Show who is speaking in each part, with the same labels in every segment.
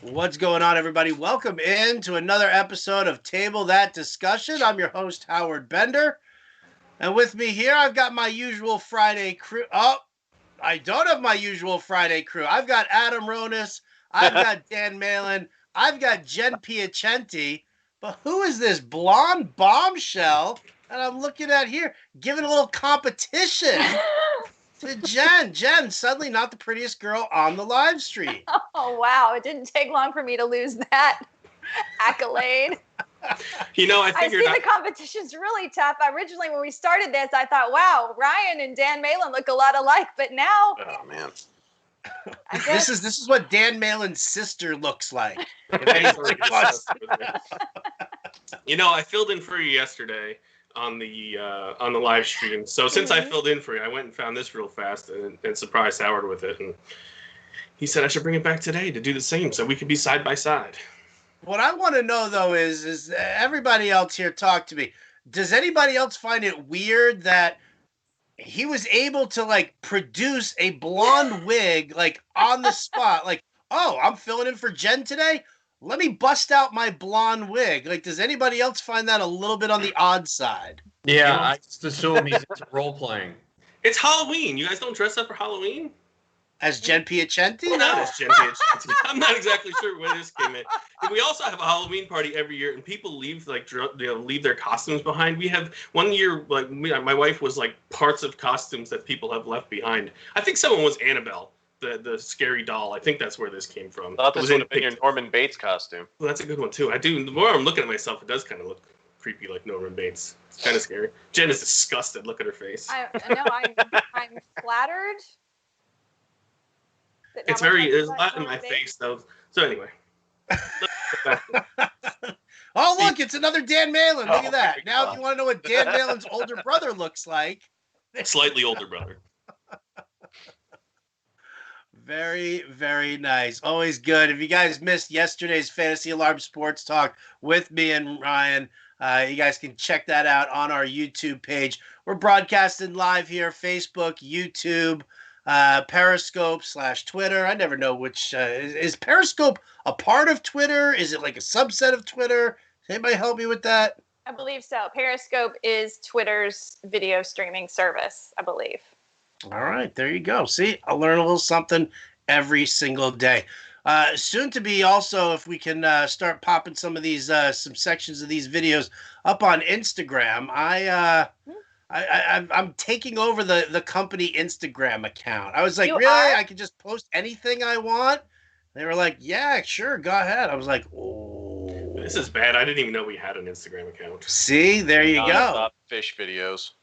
Speaker 1: What's going on, everybody? Welcome in to another episode of Table That Discussion. I'm your host, Howard Bender. And with me here, I've got my usual Friday crew. Oh, I don't have my usual Friday crew. I've got Adam Ronis. I've got Dan Malin. I've got Jen Piacenti. But who is this blonde bombshell that I'm looking at here? Giving a little competition to Jen. Jen, suddenly not the prettiest girl on the live stream.
Speaker 2: Oh, wow. It didn't take long for me to lose that accolade.
Speaker 3: You know, I figured
Speaker 2: the competition's really tough. Originally, when we started this, I thought, wow, Ryan and Dan Malin look a lot alike. But now,
Speaker 3: oh man,
Speaker 1: this is what Dan Malin's sister looks like.
Speaker 3: You know, I filled in for you yesterday on the live stream. So since I filled in for you, I went and found this real fast and surprised Howard with it. And he said I should bring it back today to do the same, so we could be side by side.
Speaker 1: What I want to know, though, is everybody else here talk to me. Does anybody else find it weird that he was able to, like, produce a blonde wig, like, on the spot? Like, oh, I'm filling in for Jen today? Let me bust out my blonde wig. Like, does anybody else find that a little bit on the odd side?
Speaker 4: Yeah, I just assume he's into role-playing.
Speaker 3: It's Halloween. You guys don't dress up for Halloween?
Speaker 1: As Jen Piacenti?
Speaker 3: Not as Jen Piacenti. I'm not exactly sure where this came in. We also have a Halloween party every year, and people leave leave their costumes behind. We have one year, my wife was like parts of costumes that people have left behind. I think someone was Annabelle, the scary doll. I think that's where this came from.
Speaker 5: I thought this would have been your Norman Bates costume.
Speaker 3: Well, that's a good one too. The more I'm looking at myself, it does kind of look creepy, like Norman Bates. It's kind of scary. Jen is disgusted. Look at her face.
Speaker 2: I'm flattered.
Speaker 3: There's a lot in my face, though. So anyway.
Speaker 1: Oh, look, it's another Dan Malin. Look at that. Now, if you want to know what Dan Malin's older brother looks like.
Speaker 3: Slightly older brother.
Speaker 1: Very, very nice. Always good. If you guys missed yesterday's Fantasy Alarm Sports Talk with me and Ryan, you guys can check that out on our YouTube page. We're broadcasting live here, Facebook, YouTube, Periscope / Twitter. I never know which. Is Periscope a part of Twitter? Is it like a subset of Twitter? Can anybody help me with that?
Speaker 2: I believe so. Periscope is Twitter's video streaming service, I believe.
Speaker 1: All right, there you go. See, I learn a little something every single day. Soon to be also, if we can start popping some of these, some sections of these videos up on Instagram. I'm taking over the company Instagram account. I was like, really? I can just post anything I want? They were like, yeah, sure, go ahead. I was like, oh.
Speaker 3: This is bad. I didn't even know we had an Instagram account.
Speaker 1: See, there you go.
Speaker 5: Fish videos.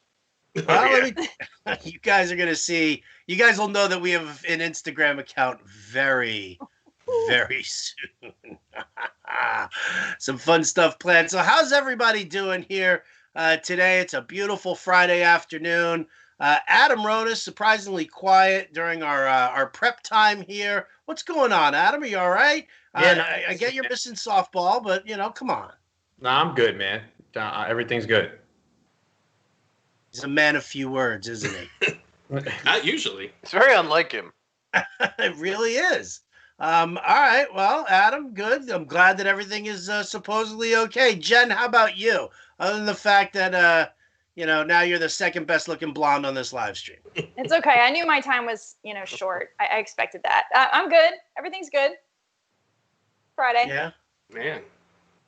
Speaker 1: Well, you guys are going to see. You guys will know that we have an Instagram account very, very soon. Some fun stuff planned. So how's everybody doing here? Today, it's a beautiful Friday afternoon. Adam Ronis, surprisingly quiet during our prep time here. What's going on, Adam? Are you all right?
Speaker 4: Yeah,
Speaker 1: I get you're missing softball, but, come on.
Speaker 4: No, I'm good, man. Everything's good.
Speaker 1: He's a man of few words, isn't he?
Speaker 3: Not usually.
Speaker 5: It's very unlike him.
Speaker 1: It really is. All right. Well, Adam, good. I'm glad that everything is supposedly okay. Jen, how about you? Other than the fact that, now you're the second best looking blonde on this live stream.
Speaker 2: It's okay. I knew my time was, short. I expected that. I'm good. Everything's good. Friday.
Speaker 1: Yeah.
Speaker 3: Man.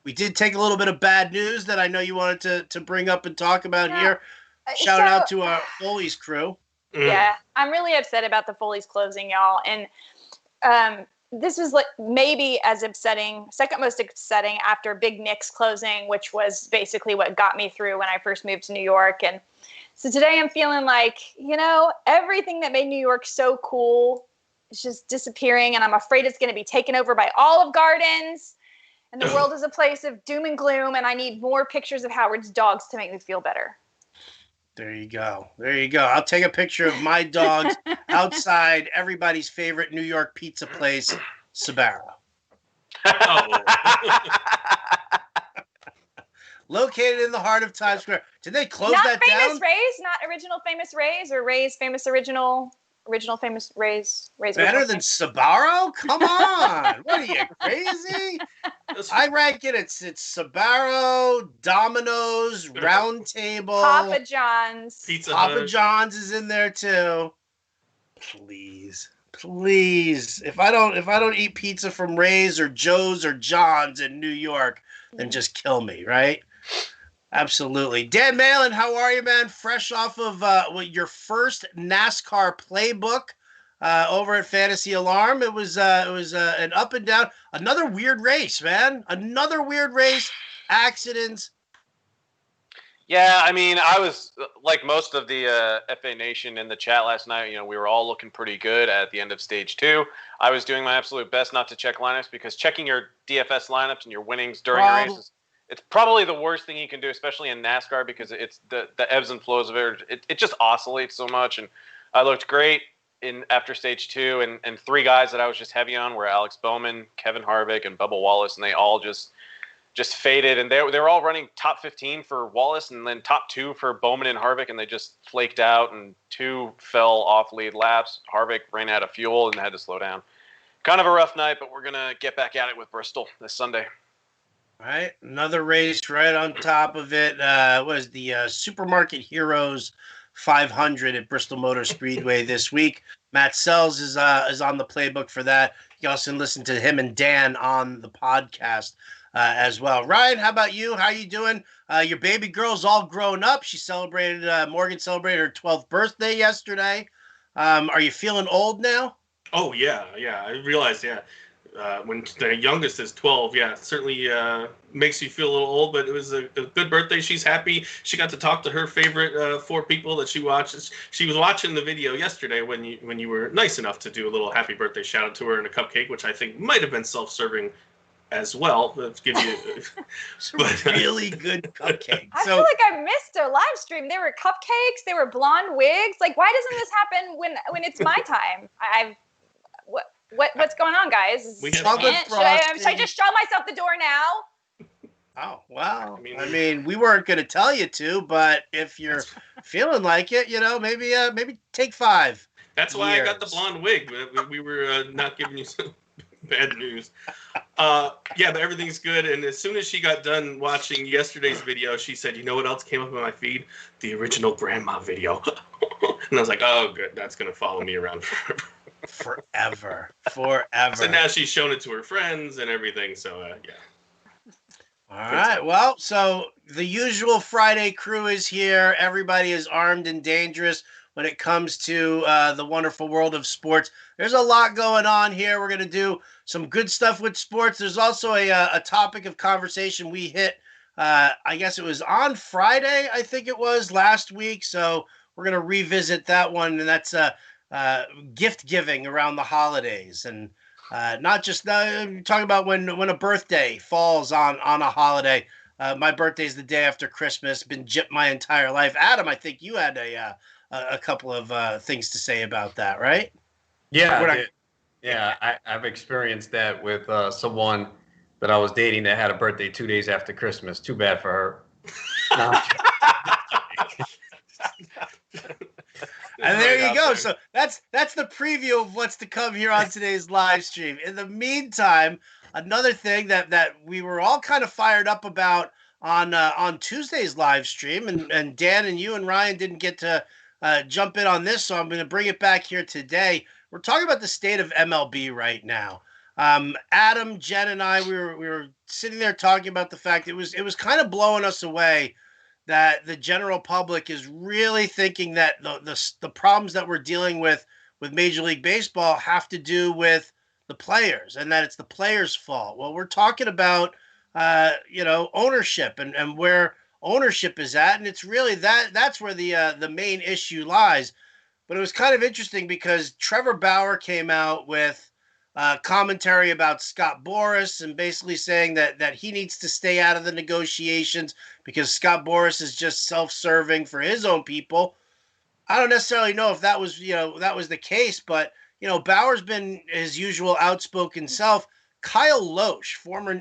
Speaker 1: We did take a little bit of bad news that I know you wanted to bring up and talk about here. Shout out to our Foley's crew.
Speaker 2: Yeah. I'm really upset about the Foley's closing, y'all. And this was like maybe as upsetting, second most upsetting after Big Nick's closing, which was basically what got me through when I first moved to New York. And so today I'm feeling like, everything that made New York so cool is just disappearing. And I'm afraid it's going to be taken over by Olive Gardens. And the world is a place of doom and gloom. And I need more pictures of Howard's dogs to make me feel better.
Speaker 1: There you go. There you go. I'll take a picture of my dogs outside everybody's favorite New York pizza place, Sbarro.
Speaker 3: Oh.
Speaker 1: Located in the heart of Times Square. Did they close
Speaker 2: not
Speaker 1: that
Speaker 2: famous
Speaker 1: down?
Speaker 2: Ray's, not original Famous Ray's or Ray's Famous Original Original famous Rays.
Speaker 1: Better than Sbarro? Come on. What are you, crazy? I rank it. It's Sbarro, Domino's, Round Table.
Speaker 2: Papa John's.
Speaker 3: Pizza
Speaker 1: Papa
Speaker 3: Hut.
Speaker 1: John's is in there too. Please. If I don't eat pizza from Ray's or Joe's or John's in New York, then just kill me, right? Absolutely. Dan Malin, how are you, man? Fresh off of your first NASCAR playbook over at Fantasy Alarm. It was an up and down, another weird race, man. Another weird race, accidents.
Speaker 5: Yeah, I mean, I was like most of the FA Nation in the chat last night. You know, we were all looking pretty good at the end of stage 2. I was doing my absolute best not to check lineups because checking your DFS lineups and your winnings during a race it's probably the worst thing you can do, especially in NASCAR because it's the ebbs and flows of it. It just oscillates so much. And I looked great after stage 2, and 3 guys that I was just heavy on were Alex Bowman, Kevin Harvick, and Bubba Wallace, and they all just faded. And they were all running top 15 for Wallace and then top 2 for Bowman and Harvick, and they just flaked out, and 2 fell off lead laps. Harvick ran out of fuel and had to slow down. Kind of a rough night, but we're going to get back at it with Bristol this Sunday.
Speaker 1: All right, another race right on top of it was the Supermarket Heroes 500 at Bristol Motor Speedway this week. Matt Sells is on the playbook for that. You can also listen to him and Dan on the podcast as well. Ryan, how about you? How you doing? Your baby girl's all grown up. She celebrated, Morgan celebrated her 12th birthday yesterday. Are you feeling old now?
Speaker 3: Oh, yeah. I realized, when the youngest is 12, it certainly makes you feel a little old, but it was a good birthday. She's happy. She got to talk to her favorite 4 people that she watches. She was watching the video yesterday when you were nice enough to do a little happy birthday shout out to her and a cupcake, which I think might have been self-serving as well. Let's give you
Speaker 1: really good cupcakes.
Speaker 2: I feel like I missed a live stream. There were cupcakes. There were blonde wigs. Like, why doesn't this happen when it's my time? What's going on, guys? Should I just show myself the door now?
Speaker 1: Oh, wow. I mean, we weren't going to tell you to, but if you're feeling like it, maybe take 5.
Speaker 3: That's why I got the blonde wig. We were not giving you some bad news. But everything's good. And as soon as she got done watching yesterday's video, she said, "You know what else came up on my feed? The original grandma video." And I was like, "Oh, good. That's going to follow me around forever."
Speaker 1: Forever.
Speaker 3: So now she's shown it to her friends and everything. So
Speaker 1: All right. Well, so the usual Friday crew is here. Everybody is armed and dangerous when it comes to the wonderful world of sports. There's a lot going on here. We're going to do some good stuff with sports. There's also a topic of conversation we hit. I guess it was on Friday. I think it was last week. So we're going to revisit that one, and that's gift giving around the holidays, and not just talking about when a birthday falls on a holiday. My birthday's the day after Christmas. Been gypped my entire life. Adam, I think you had a couple of things to say about that, right?
Speaker 4: Yeah, I've experienced that with someone that I was dating that had a birthday 2 days after Christmas. Too bad for her. No.
Speaker 1: And there you go. So that's the preview of what's to come here on today's live stream. In the meantime, another thing that we were all kind of fired up about on Tuesday's live stream, and Dan and you and Ryan didn't get to jump in on this, so I'm going to bring it back here today. We're talking about the state of MLB right now. Adam, Jen, and I, we were sitting there talking about the fact it was kind of blowing us away that the general public is really thinking that the problems that we're dealing with Major League Baseball have to do with the players, and that it's the players' fault. Well, we're talking about ownership and where ownership is at, and it's really that's where the main issue lies. But it was kind of interesting because Trevor Bauer came out with commentary about Scott Boras and basically saying that he needs to stay out of the negotiations because Scott Boras is just self-serving for his own people. I don't necessarily know if that was the case, but Bauer's been his usual outspoken self. Kyle Loesch, former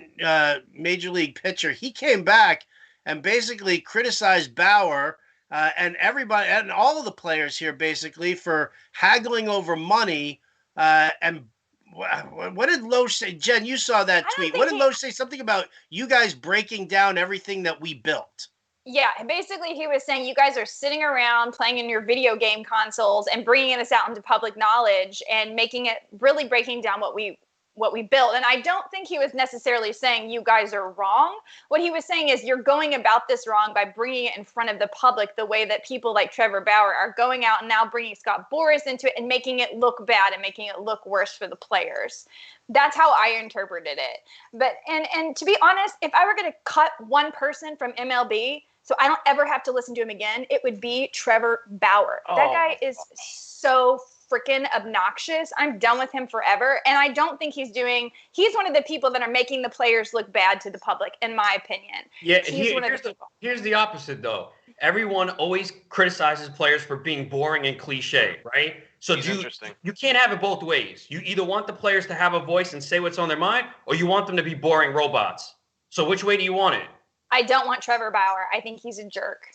Speaker 1: Major League pitcher, he came back and basically criticized Bauer and everybody and all of the players here basically for haggling over money. And what did Loesch say? Jen, you saw that tweet. What did Loesch say? Something about you guys breaking down everything that we built.
Speaker 2: Yeah, basically he was saying you guys are sitting around playing in your video game consoles and bringing this out into public knowledge and making it really breaking down what we built. And I don't think he was necessarily saying you guys are wrong. What he was saying is you're going about this wrong by bringing it in front of the public the way that people like Trevor Bauer are going out and now bringing Scott Boras into it and making it look bad and making it look worse for the players. That's how I interpreted it. But and to be honest, if I were going to cut one person from MLB so I don't ever have to listen to him again, it would be Trevor Bauer. That guy is so freaking obnoxious. I'm done with him forever. And I don't think he's one of the people that are making the players look bad to the public, in my opinion.
Speaker 4: Yeah, here's the opposite, though. Everyone always criticizes players for being boring and cliche, right? So you can't have it both ways. You either want the players to have a voice and say what's on their mind, or you want them to be boring robots. So which way do you want it?
Speaker 2: I don't want Trevor Bauer. I think he's a jerk.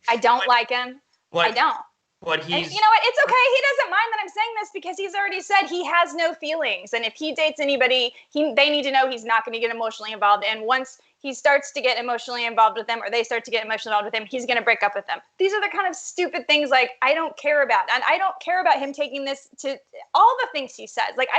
Speaker 2: I don't like him. I don't.
Speaker 4: But he's...
Speaker 2: And you know what? It's okay. He doesn't mind that I'm saying this because he's already said he has no feelings. And if he dates anybody, they need to know he's not going to get emotionally involved. And once he starts to get emotionally involved with them or they start to get emotionally involved with him, he's going to break up with them. These are the kind of stupid things like I don't care about. And I don't care about him taking this to all the things he says. Like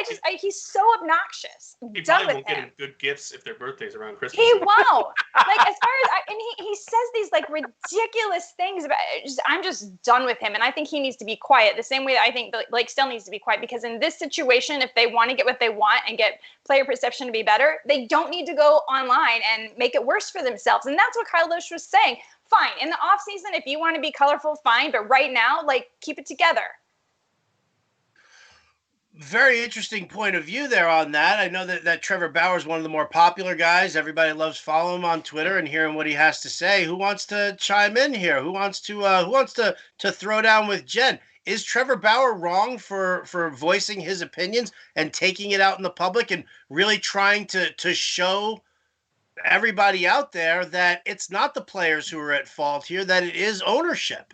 Speaker 2: he's so obnoxious.
Speaker 3: He probably won't get him good gifts if their birthday's around Christmas.
Speaker 2: He won't. Like as far as he says these like ridiculous things about it. I'm just done with him. And I think he needs to be quiet the same way that I think Blake Snell needs to be quiet, because in this situation, if they want to get what they want and get player perception to be better, they don't need to go online and make it worse for themselves. And that's what Kyle Loesch was saying. Fine. In the off season, if you want to be colorful, fine. But right now, keep it together.
Speaker 1: Very interesting point of view there on that. I know that Trevor Bauer is one of the more popular guys. Everybody loves following him on Twitter and hearing what he has to say. Who wants to chime in here? Who wants to throw down with Jen? Is Trevor Bauer wrong for voicing his opinions and taking it out in the public and really trying to show everybody out there that it's not the players who are at fault here, that it is ownership?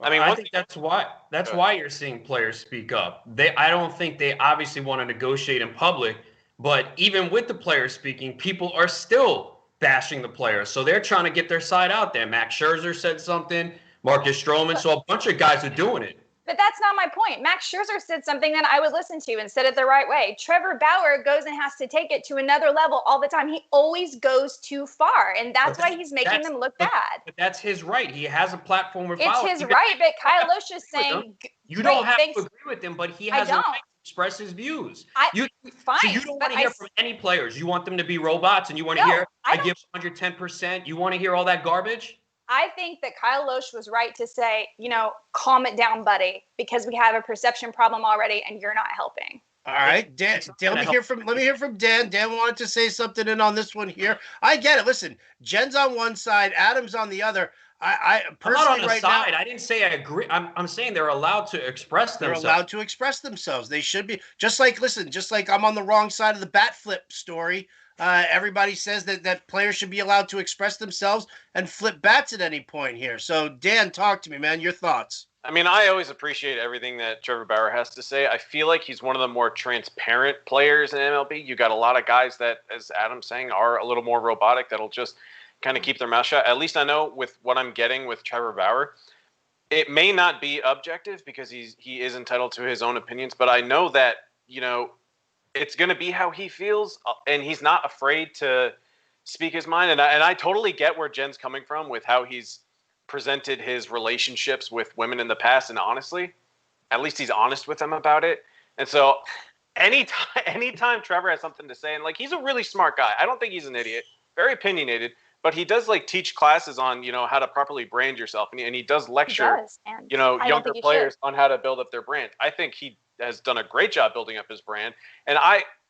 Speaker 4: I mean, I think that's why you're seeing players speak up. I don't think they obviously want to negotiate in public, but even with the players speaking, people are still bashing the players. So they're trying to get their side out there. Max Scherzer said something, Marcus Stroman. So a bunch of guys are doing it.
Speaker 2: But that's not my point. Max Scherzer said something that I would listen to and said it the right way. Trevor Bauer goes and has to take it to another level all the time. He always goes too far, and that's why he's making them look bad.
Speaker 4: But that's his right. He has a platform with
Speaker 2: It's his right, but Kyle Loesch is saying...
Speaker 4: You don't have to agree with him, but he has a right to express his views.
Speaker 2: Fine.
Speaker 4: So you don't want to hear from any players. You want them to be robots, and you want to hear, I give 110%. You want to hear all that garbage?
Speaker 2: I think that Kyle Loesch was right to say, calm it down, buddy, because we have a perception problem already, and you're not helping.
Speaker 1: All right, Dan. Let me hear from Dan. Dan wanted to say something in on this one here. I get it. Listen, Jen's on one side, Adam's on the other. I personally,
Speaker 4: I'm not on the side. I didn't say I agree. I'm saying they're allowed to express themselves.
Speaker 1: They're allowed to express themselves. They should be. Just like I'm on the wrong side of the bat flip story. Everybody says that players should be allowed to express themselves and flip bats at any point here. So, Dan, talk to me, man. Your thoughts.
Speaker 5: I mean, I always appreciate everything that Trevor Bauer has to say. I feel like he's one of the more transparent players in MLB. You got a lot of guys that, as Adam's saying, are a little more robotic that'll just kind of keep their mouth shut. At least I know with what I'm getting with Trevor Bauer, it may not be objective because he is entitled to his own opinions, but I know that, it's going to be how he feels, and he's not afraid to speak his mind. And I totally get where Jen's coming from with how he's presented his relationships with women in the past. And honestly, at least he's honest with them about it. And so anytime Trevor has something to say, and he's a really smart guy. I don't think he's an idiot, very opinionated, but he does teach classes on, how to properly brand yourself. And he does lecture, younger players on how to build up their brand. I think he has done a great job building up his brand. And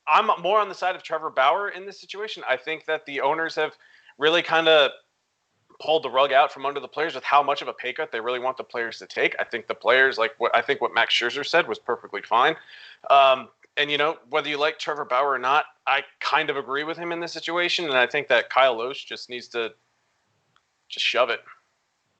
Speaker 5: I'm more on the side of Trevor Bauer in this situation. I think that the owners have really kind of pulled the rug out from under the players with how much of a pay cut they really want the players to take. I think the players, what Max Scherzer said was perfectly fine. And, whether you like Trevor Bauer or not, I kind of agree with him in this situation. And I think that Kyle Loesch just needs to just shove it.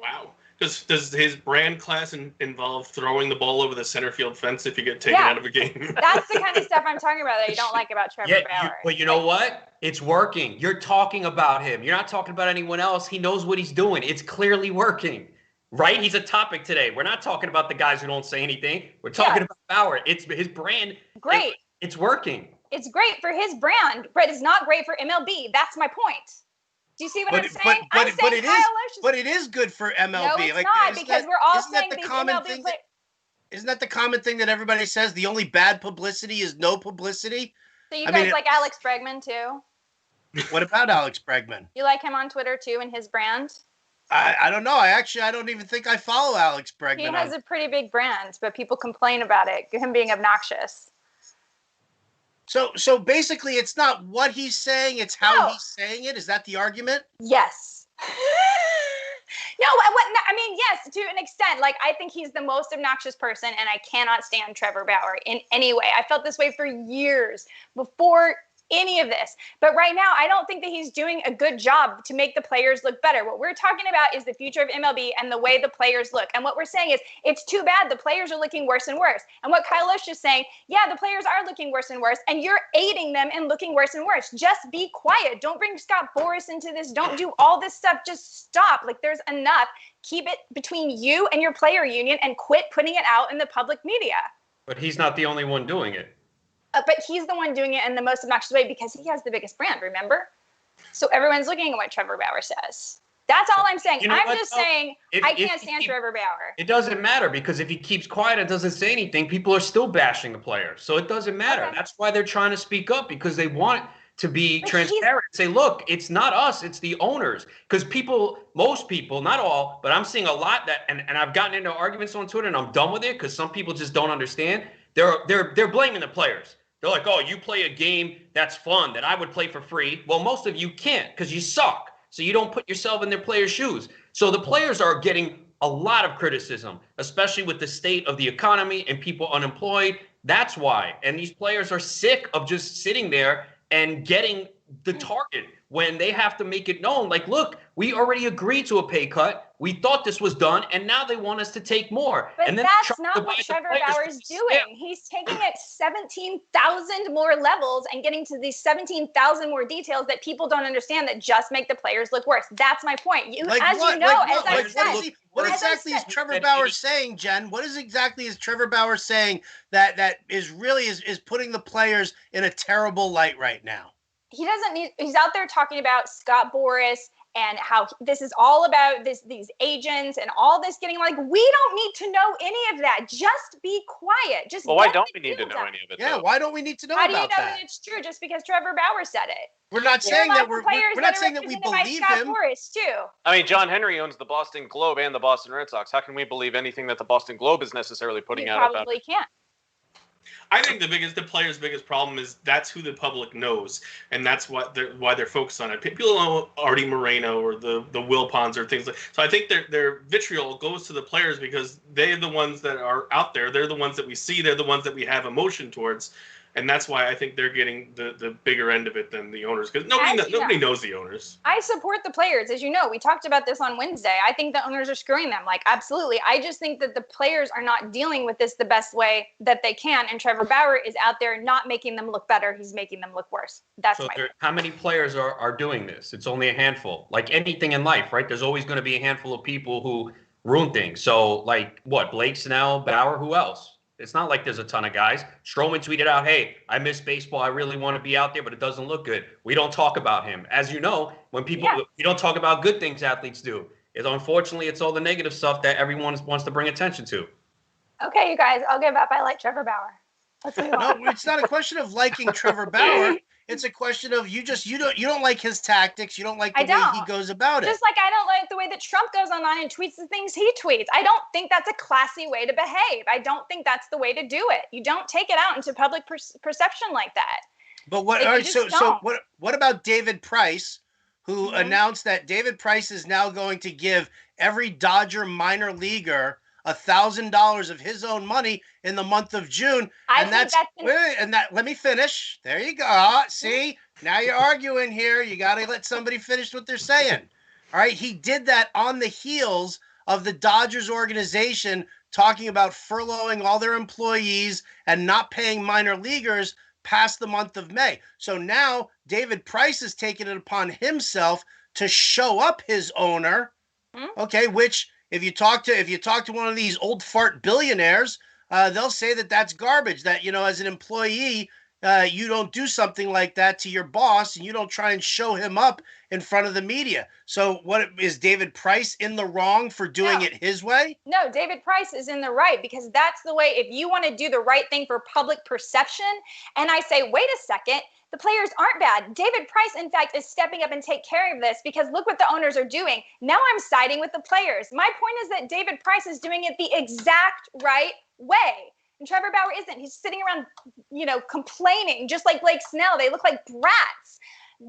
Speaker 3: Wow. Does his brand class involve throwing the ball over the center field fence if you get taken out of a game?
Speaker 2: That's the kind of stuff I'm talking about that you don't like about Trevor Bauer.
Speaker 4: But you know what? It's working. You're talking about him. You're not talking about anyone else. He knows what he's doing. It's clearly working. Right? He's a topic today. We're not talking about the guys who don't say anything. We're talking about Bauer. It's his brand.
Speaker 2: Great.
Speaker 4: It's working.
Speaker 2: It's great for his brand, but it's not great for MLB. That's my point. Do you see what I'm saying?
Speaker 1: But it is good for MLB.
Speaker 2: No, it's not, because we're all saying these MLB players.
Speaker 1: Isn't that the common thing that everybody says? The only bad publicity is no publicity?
Speaker 2: So you guys like Alex Bregman too?
Speaker 1: What about Alex Bregman?
Speaker 2: You like him on Twitter too and his brand?
Speaker 1: I don't know. I don't even think I follow Alex Bregman.
Speaker 2: He has a pretty big brand, but people complain about it, him being obnoxious.
Speaker 1: So basically, it's not what he's saying; it's how he's saying it. Is that the argument?
Speaker 2: Yes. I mean, yes, to an extent. Like, I think he's the most obnoxious person, and I cannot stand Trevor Bauer in any way. I felt this way for years before any of this. But right now, I don't think that he's doing a good job to make the players look better. What we're talking about is the future of MLB and the way the players look. And what we're saying is it's too bad the players are looking worse and worse. And what Kyle Osh is saying, yeah, the players are looking worse and worse, and you're aiding them in looking worse and worse. Just be quiet. Don't bring Scott Boras into this. Don't do all this stuff. Just stop. Like, there's enough. Keep it between you and your player union and quit putting it out in the public media.
Speaker 4: But he's not the only one doing it.
Speaker 2: But he's the one doing it in the most obnoxious way because he has the biggest brand, remember? So everyone's looking at what Trevor Bauer says. That's all I'm saying. I'm just saying I can't stand Trevor Bauer.
Speaker 4: It doesn't matter, because if he keeps quiet and doesn't say anything, people are still bashing the player. So it doesn't matter. Okay. That's why they're trying to speak up, because they want to be transparent. Say, look, it's not us, it's the owners. Because most people, not all, but I'm seeing a lot that, and I've gotten into arguments on Twitter, and I'm done with it because some people just don't understand. They're blaming the players. They're like, oh, you play a game that's fun that I would play for free. Well, most of you can't because you suck. So you don't put yourself in their players' shoes. So the players are getting a lot of criticism, especially with the state of the economy and people unemployed. That's why. And these players are sick of just sitting there and getting the target when they have to make it known. Like, look, we already agreed to a pay cut. We thought this was done, and now they want us to take more.
Speaker 2: But
Speaker 4: and
Speaker 2: then that's not what Trevor Bauer is doing. Yeah. He's taking it 17,000 more levels and getting to these 17,000 more details that people don't understand that just make the players look worse. That's my point.
Speaker 1: What exactly is Trevor Bauer saying, Jen? What exactly is Trevor Bauer saying that is really is putting the players in a terrible light right now?
Speaker 2: He's out there talking about Scott Boras and how this is all about these agents and all this getting, like, we don't need to know any of that. Just be quiet.
Speaker 5: Why don't we need to know any of it?
Speaker 1: Yeah, why don't we need to know about that? How do you know that
Speaker 2: it's true just because Trevor Bauer said it?
Speaker 1: We're not saying that we're not saying that we believe him.
Speaker 2: Boras too.
Speaker 5: I mean, John Henry owns the Boston Globe and the Boston Red Sox. How can we believe anything that the Boston Globe is necessarily putting out?
Speaker 2: Probably can't.
Speaker 3: I think the players' biggest problem is that's who the public knows, and that's why they're focused on it. People know Artie Moreno or the Wilpons or things like. So I think their vitriol goes to the players because they're the ones that are out there. They're the ones that we see. They're the ones that we have emotion towards, and that's why I think they're getting the bigger end of it than the owners, because nobody knows the owners.
Speaker 2: I support the players, as you know. We talked about this on Wednesday. I think the owners are screwing them. Like, absolutely. I just think that the players are not dealing with this the best way that they can, and Trevor Bauer is out there not making them look better. He's making them look worse. That's my point.
Speaker 4: How many players are doing this? It's only a handful. Like anything in life, right? There's always going to be a handful of people who ruin things. So, like, what? Blake Snell, Bauer, who else? It's not like there's a ton of guys. Stroman tweeted out, hey, I miss baseball. I really want to be out there, but it doesn't look good. We don't talk about him. As you know, when we don't talk about good things athletes do. Unfortunately, it's all the negative stuff that everyone wants to bring attention to.
Speaker 2: Okay, you guys, I'll give up. I like Trevor Bauer. Let's move on.
Speaker 1: No, it's not a question of liking Trevor Bauer. It's a question of you don't like his tactics. You don't like the way he goes about it.
Speaker 2: Just like I don't like the way that Trump goes online and tweets the things he tweets. I don't think that's a classy way to behave. I don't think that's the way to do it. You don't take it out into public perception like that.
Speaker 1: But what? All right, so what about David Price, who announced that David Price is now going to give every Dodger minor leaguer $1,000 of his own money in the month of June, let me finish. There you go. See, now you're arguing here. You got to let somebody finish what they're saying. All right, he did that on the heels of the Dodgers organization talking about furloughing all their employees and not paying minor leaguers past the month of May. So now David Price has taken it upon himself to show up his owner. Okay, which if you talk to one of these old fart billionaires, they'll say that that's garbage. That, as an employee, you don't do something like that to your boss, and you don't try and show him up in front of the media. So what is David Price in the wrong for doing it his way?
Speaker 2: No, David Price is in the right, because that's the way. If you want to do the right thing for public perception, and I say, wait a second, the players aren't bad. David Price, in fact, is stepping up and take care of this, because look what the owners are doing. Now I'm siding with the players. My point is that David Price is doing it the exact right way. And Trevor Bauer isn't. He's sitting around, complaining, just like Blake Snell. They look like brats.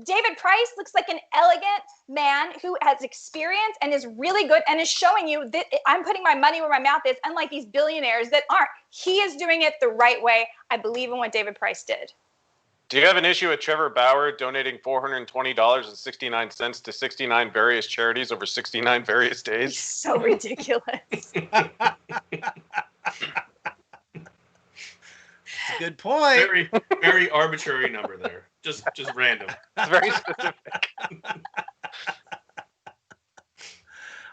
Speaker 2: David Price looks like an elegant man who has experience and is really good and is showing you that I'm putting my money where my mouth is, unlike these billionaires that aren't. He is doing it the right way. I believe in what David Price did.
Speaker 5: Do you have an issue with Trevor Bauer donating $420.69 to 69 various charities over 69 various days?
Speaker 2: He's so ridiculous.
Speaker 1: Good point.
Speaker 3: Very, very arbitrary number there. Just random.
Speaker 5: It's very specific.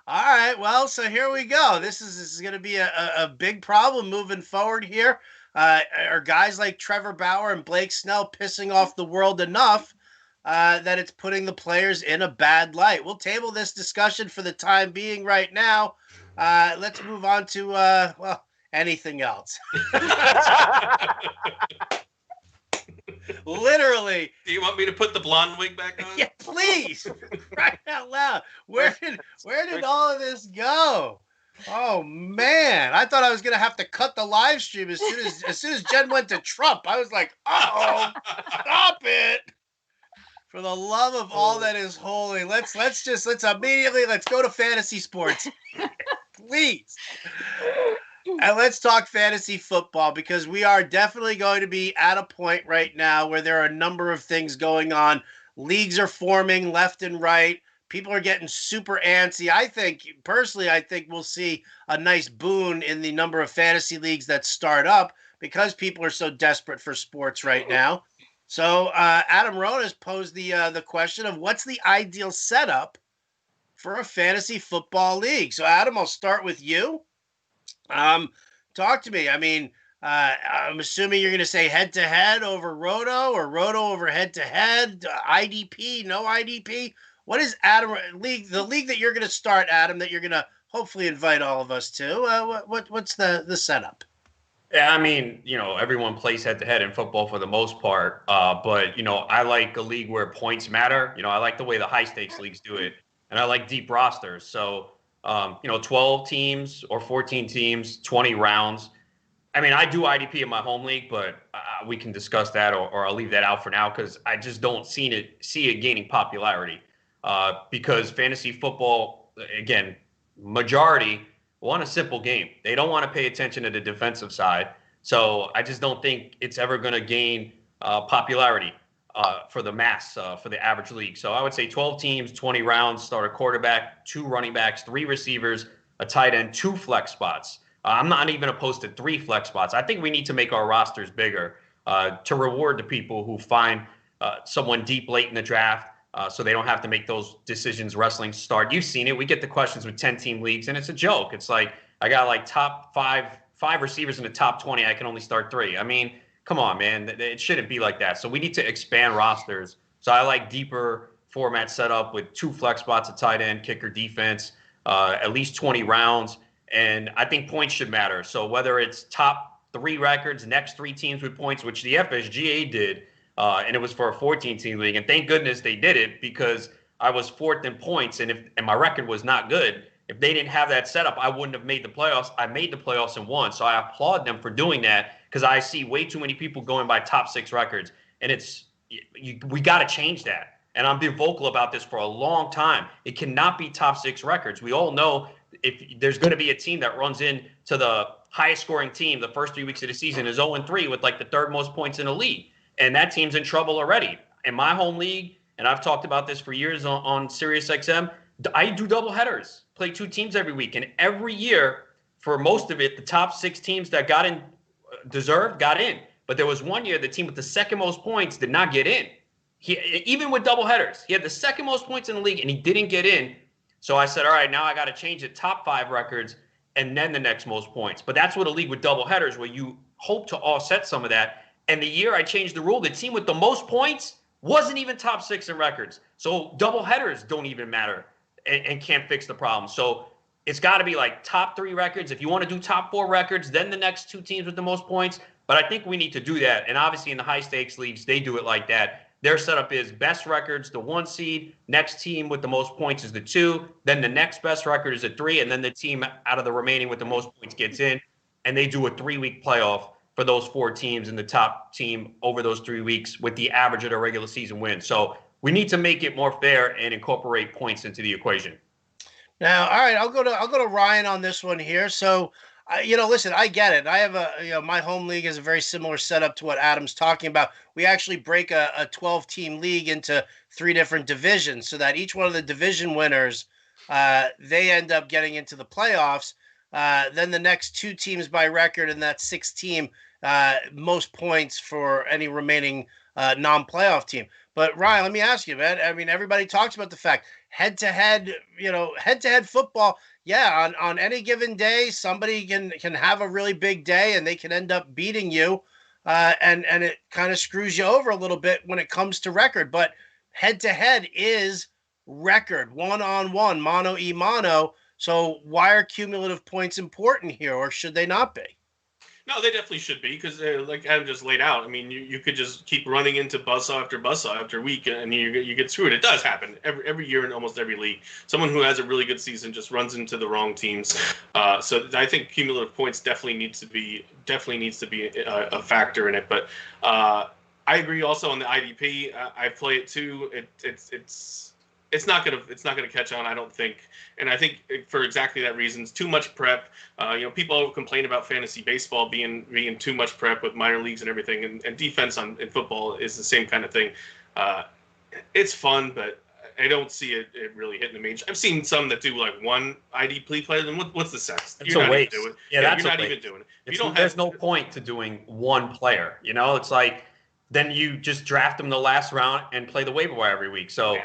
Speaker 1: All right. Well, so here we go. This is going to be a big problem moving forward here. Are guys like Trevor Bauer and Blake Snell pissing off the world enough that it's putting the players in a bad light? We'll table this discussion for the time being right now. Let's move on to, anything else. Literally.
Speaker 3: Do you want me to put the blonde wig back on?
Speaker 1: Yeah, please. Right out loud. Where did all of this go? Oh man, I thought I was gonna have to cut the live stream as soon as Jen went to Trump. I was like, oh, stop it! For the love of all that is holy, let's immediately go to fantasy sports, please. And let's talk fantasy football, because we are definitely going to be at a point right now where there are a number of things going on. Leagues are forming left and right. People are getting super antsy. I think we'll see a nice boon in the number of fantasy leagues that start up, because people are so desperate for sports right now. So Adam Ronis posed the question of what's the ideal setup for a fantasy football league. So Adam, I'll start with you. Talk to me. I mean, I'm assuming you're going to say head-to-head over Roto, or Roto over head-to-head, IDP, no IDP. What is the league that you're going to start, Adam, that you're going to hopefully invite all of us to? What's the setup?
Speaker 4: Yeah, I mean, everyone plays head-to-head in football for the most part. But, I like a league where points matter. I like the way the high-stakes leagues do it. And I like deep rosters. So, 12 teams or 14 teams, 20 rounds. I mean, I do IDP in my home league, but we can discuss that, or I'll leave that out for now, because I just don't see it gaining popularity. Because fantasy football, again, majority want a simple game. They don't want to pay attention to the defensive side. So I just don't think it's ever going to gain popularity for the mass, for the average league. So I would say 12 teams, 20 rounds, start a quarterback, 2 running backs, 3 receivers, a tight end, 2 flex spots. I'm not even opposed to 3 flex spots. I think we need to make our rosters bigger to reward the people who find someone deep late in the draft, so they don't have to make those decisions wrestling start. You've seen it. We get the questions with 10-team leagues, and it's a joke. It's like, I got like top 5 receivers in the top 20. I can only start 3. I mean, come on, man. It shouldn't be like that. So we need to expand rosters. So I like deeper format setup with 2 flex spots, a tight end, kicker, defense, at least 20 rounds. And I think points should matter. So whether it's top 3 records, next 3 teams with points, which the FSGA did, and it was for a 14-team league. And thank goodness they did it, because I was 4th in points, and my record was not good. If they didn't have that setup, I wouldn't have made the playoffs. I made the playoffs and won. So I applaud them for doing that, because I see way too many people going by top 6 records. And we got to change that. And I've been vocal about this for a long time. It cannot be top 6 records. We all know if there's going to be a team that runs into the highest scoring team the first 3 weeks of the season is 0-3 with like the 3rd most points in the league. And that team's in trouble already. In my home league, and I've talked about this for years on SiriusXM, I do double headers. play 2 teams every week. And every year, for most of it, the top 6 teams that got in got in. But there was one year the team with the second most points did not get in. Even with doubleheaders, he had the second most points in the league, and he didn't get in. So I said, all right, now I got to change it, top 5 records, and then the next most points. But that's what a league with doubleheaders, where you hope to offset some of that. And the year I changed the rule, the team with the most points wasn't even top 6 in records. So doubleheaders don't even matter and can't fix the problem. So it's got to be like top 3 records. If you want to do top 4 records, then the next 2 teams with the most points. But I think we need to do that. And obviously in the high stakes leagues, they do it like that. Their setup is best records, the 1 seed, next team with the most points is the 2, then the next best record is a 3, and then the team out of the remaining with the most points gets in. And they do a 3-week playoff for those 4 teams, and the top team over those 3 weeks with the average of their regular season wins. So we need to make it more fair and incorporate points into the equation.
Speaker 1: Now, all right, I'll go to Ryan on this one here. So, listen, I get it. I have my home league is a very similar setup to what Adam's talking about. We actually break a 12-team league into 3 different divisions, so that each one of the division winners, they end up getting into the playoffs. Then the next 2 teams by record, and that 6th team, most points for any remaining non-playoff team. But Ryan, let me ask you, man. I mean, everybody talks about the fact head-to-head football. Yeah, on any given day, somebody can have a really big day, and they can end up beating you, and it kind of screws you over a little bit when it comes to record. But head-to-head is record, one-on-one, mano-a-mano. So why are cumulative points important here, or should they not be?
Speaker 3: No, they definitely should be, because like Adam just laid out. I mean, you could just keep running into buzzsaw after week, and you get screwed. It does happen every year in almost every league. Someone who has a really good season just runs into the wrong teams. So I think cumulative points definitely needs to be a factor in it. But I agree also on the IDP. I play it too. It's not gonna catch on, I don't think. And I think for exactly that reason, it's too much prep. People complain about fantasy baseball being too much prep with minor leagues and everything, and defense in football is the same kind of thing. It's fun, but I don't see it really hitting the major. I've seen some that do like 1 IDP player. Then what's the sense?
Speaker 4: It's a waste.
Speaker 3: You're not even doing it.
Speaker 4: There's no point to doing 1 player. It's like then you just draft them the last round and play the waiver wire every week. So. Yeah.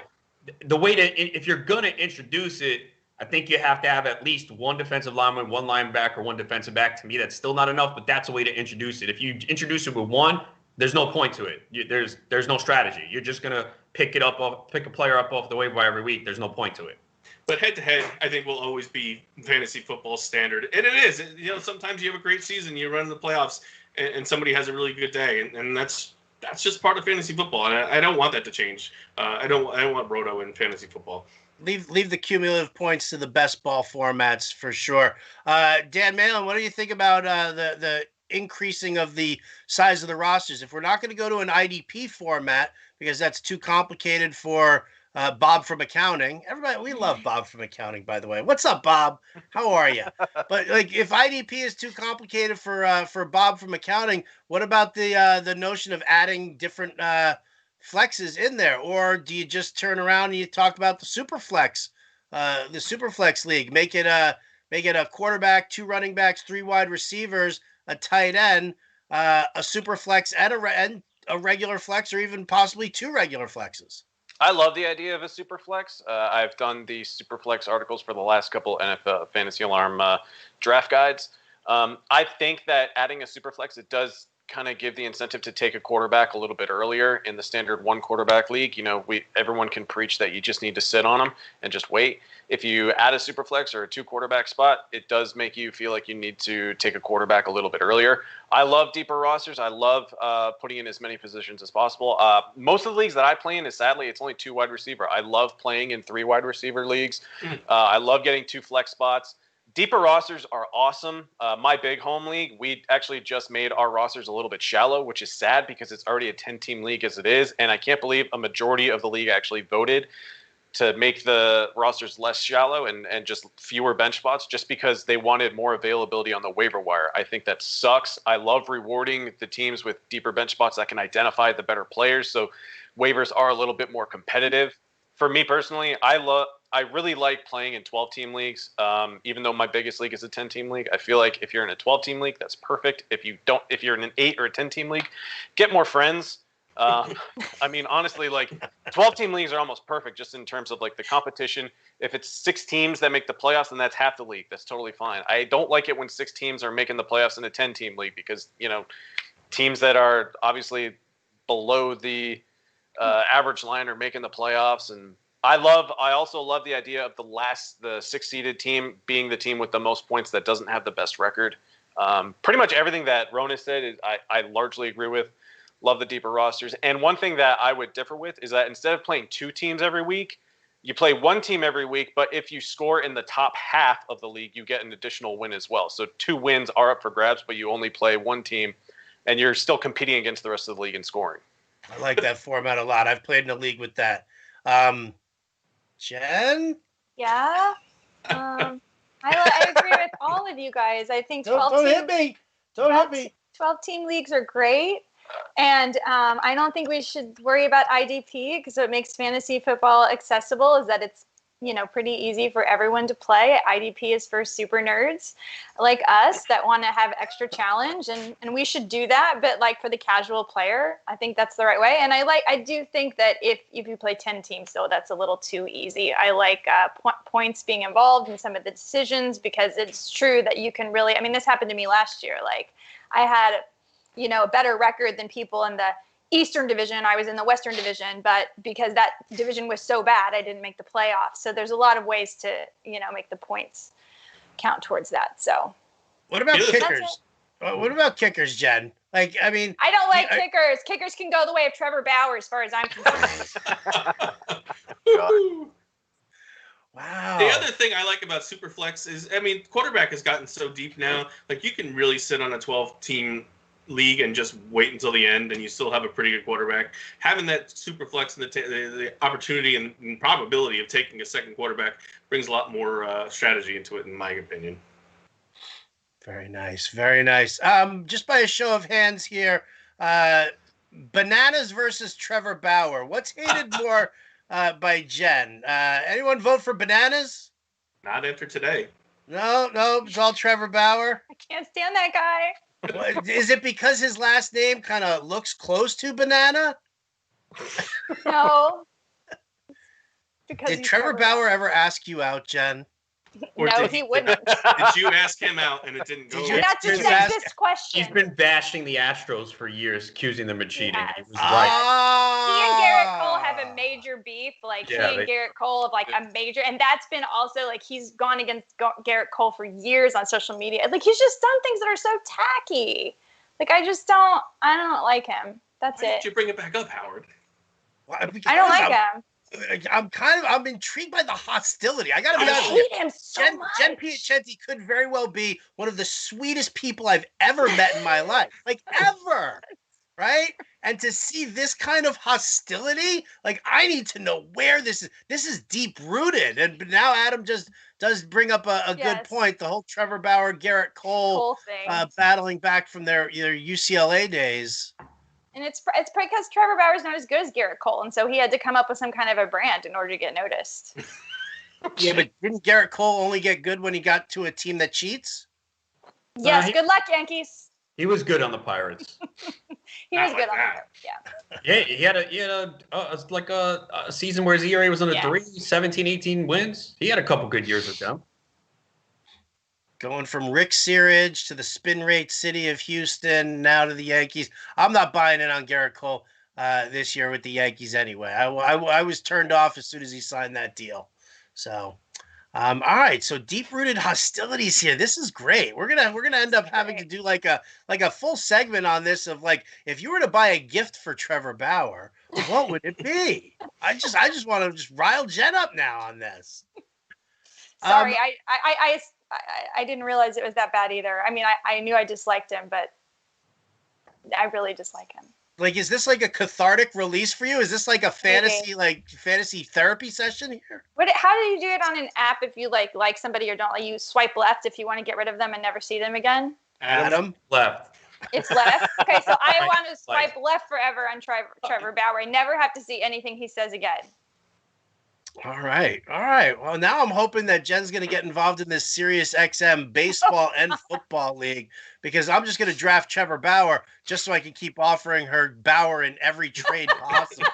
Speaker 4: The way if you're going to introduce it, I think you have to have at least 1 defensive lineman, 1 linebacker, 1 defensive back. To me, that's still not enough, but that's a way to introduce it. If you introduce it with 1, there's no point to it. There's no strategy. You're just going to pick a player up off the waiver wire every week. There's no point to it.
Speaker 3: But head-to-head, I think, will always be fantasy football standard. And it is. Sometimes you have a great season, you run in the playoffs, and somebody has a really good day, and that's just part of fantasy football, and I don't want that to change. I don't want roto in fantasy football.
Speaker 1: Leave the cumulative points to the best ball formats for sure. Dan Malin, what do you think about the increasing of the size of the rosters? If we're not going to go to an IDP format because that's too complicated for Bob from accounting. Everybody, we love Bob from accounting, by the way. What's up, Bob? How are you? But like, if IDP is too complicated for Bob from accounting, what about the notion of adding different flexes in there? Or do you just turn around and you talk about the superflex league? Make it a quarterback, 2 running backs, 3 wide receivers, a tight end, a superflex, and a regular flex, or even possibly 2 regular flexes.
Speaker 5: I love the idea of a super flex. I've done the super flex articles for the last couple NFL Fantasy Alarm draft guides. I think that adding a super flex, it does kind of give the incentive to take a quarterback a little bit earlier in the standard 1 quarterback league. Everyone can preach that you just need to sit on them and just wait. If you add a super flex or a 2 quarterback spot, it does make you feel like you need to take a quarterback a little bit earlier. I love deeper rosters. I love putting in as many positions as possible. Most of the leagues that I play in is sadly it's only 2 wide receiver. I love playing in 3 wide receiver leagues. I love getting 2 flex spots. Deeper rosters are awesome. My big home league, we actually just made our rosters a little bit shallow, which is sad because it's already a 10-team league as it is. And I can't believe a majority of the league actually voted to make the rosters less shallow and just fewer bench spots just because they wanted more availability on the waiver wire. I think that sucks. I love rewarding the teams with deeper bench spots that can identify the better players. So waivers are a little bit more competitive. For me personally, I love I really like playing in 12-team leagues. Even though my biggest league is a 10-team league, I feel like if you're in a 12-team league, that's perfect. If you're in an 8 or a 10-team league, get more friends. I mean, honestly, like 12-team leagues are almost perfect just in terms of like the competition. If it's 6 teams that make the playoffs, then that's half the league. That's totally fine. I don't like it when 6 teams are making the playoffs in a 10-team league because, teams that are obviously below the average line are making the playoffs. And I also love the idea of the 6-seeded team being the team with the most points that doesn't have the best record. Pretty much everything that Ronis said, I largely agree with. Love the deeper rosters. And one thing that I would differ with is that instead of playing 2 teams every week, you play 1 team every week, but if you score in the top half of the league, you get an additional win as well. So 2 wins are up for grabs, but you only play 1 team, and you're still competing against the rest of the league in scoring.
Speaker 1: I like that format a lot. I've played in a league with that. Jen?
Speaker 2: Yeah. I agree with all of you guys. I think 12
Speaker 1: Don't hit me. Don't hit me.
Speaker 2: 12-team leagues are great. And I don't think we should worry about IDP because what makes fantasy football accessible is that it's, pretty easy for everyone to play. IDP is for super nerds like us that want to have extra challenge, and we should do that. But like for the casual player, I think that's the right way. And I do think that if you play 10 teams, though, that's a little too easy. I like points being involved in some of the decisions because it's true that you can really. I mean, this happened to me last year. Like I had a better record than people in the Eastern Division. I was in the Western Division, but because that division was so bad, I didn't make the playoffs. So there's a lot of ways to, make the points count towards that. So
Speaker 1: what about kickers? What about kickers, Jen? Like, I mean,
Speaker 2: I don't like kickers. Kickers can go the way of Trevor Bauer as far as I'm concerned.
Speaker 1: Wow.
Speaker 3: The other thing I like about Superflex is, quarterback has gotten so deep now. Like, you can really sit on a 12-team league and just wait until the end, and you still have a pretty good quarterback. Having that Superflex and the opportunity and probability of taking a second quarterback brings a lot more strategy into it, in my opinion.
Speaker 1: Very nice. Very nice. Just by a show of hands here, Bananas versus Trevor Bauer. What's hated more by Jen? Anyone vote for Bananas?
Speaker 3: Not after today.
Speaker 1: No, it's all Trevor Bauer.
Speaker 2: I can't stand that guy.
Speaker 1: Is it because his last name kind of looks close to banana?
Speaker 2: No.
Speaker 1: Did Trevor Bauer ever ask you out, Jen?
Speaker 3: Or
Speaker 2: no, he wouldn't.
Speaker 3: Did you ask him out and it didn't go?
Speaker 2: That's a sexist question.
Speaker 4: He's been bashing the Astros for years, accusing them of cheating.
Speaker 2: Yes.
Speaker 4: He was right.
Speaker 2: He and Garrett Cole have a major beef. Like, Garrett Cole have like a major, and that's been also like he's gone against Garrett Cole for years on social media. Like, he's just done things that are so tacky. Like, I don't like him. That's
Speaker 3: Why
Speaker 2: it.
Speaker 3: did you bring it back up, Howard?
Speaker 1: Well,
Speaker 2: I don't like him.
Speaker 1: I'm intrigued by the hostility. I gotta be honest.
Speaker 2: I hate him so much.
Speaker 1: Jen Piacenti could very well be one of the sweetest people I've ever met in my life. Like, ever. Right? And to see this kind of hostility, like, I need to know where this is. This is deep rooted. And now Adam just does bring up a good point. The whole Trevor Bauer, Garrett Cole
Speaker 2: thing.
Speaker 1: Battling back from their UCLA days.
Speaker 2: And it's because Trevor Bauer's not as good as Garrett Cole, and so he had to come up with some kind of a brand in order to get noticed.
Speaker 1: Yeah, but didn't Garrett Cole only get good when he got to a team that cheats?
Speaker 2: Yes, good luck, Yankees.
Speaker 4: He was good on the Pirates.
Speaker 2: He was good on the Pirates, yeah.
Speaker 4: Yeah, he had a season where his ERA was under 3, 17, 18 wins. He had a couple good years with them.
Speaker 1: Going from Rick Searage to the spin rate city of Houston, now to the Yankees. I'm not buying in on Garrett Cole this year with the Yankees anyway. I was turned off as soon as he signed that deal. So, all right. So deep-rooted hostilities here. This is great. We're gonna end up having to do like a full segment on this of like, if you were to buy a gift for Trevor Bauer, what would it be? I just want to just rile Jen up now on this.
Speaker 2: Sorry, I didn't realize it was that bad either. I mean, I knew I disliked him, but I really dislike him.
Speaker 1: Like, is this like a cathartic release for you? Is this like a fantasy therapy session here?
Speaker 2: How do you do it on an app if you like somebody or don't? Like, you swipe left if you want to get rid of them and never see them again?
Speaker 1: Adam?
Speaker 4: Left.
Speaker 2: It's left? Okay, so I want to swipe left forever on Trevor Bauer. I never have to see anything he says again.
Speaker 1: All right. Well, now I'm hoping that Jen's going to get involved in this Sirius XM baseball and football league because I'm just going to draft Trevor Bauer just so I can keep offering her Bauer in every trade possible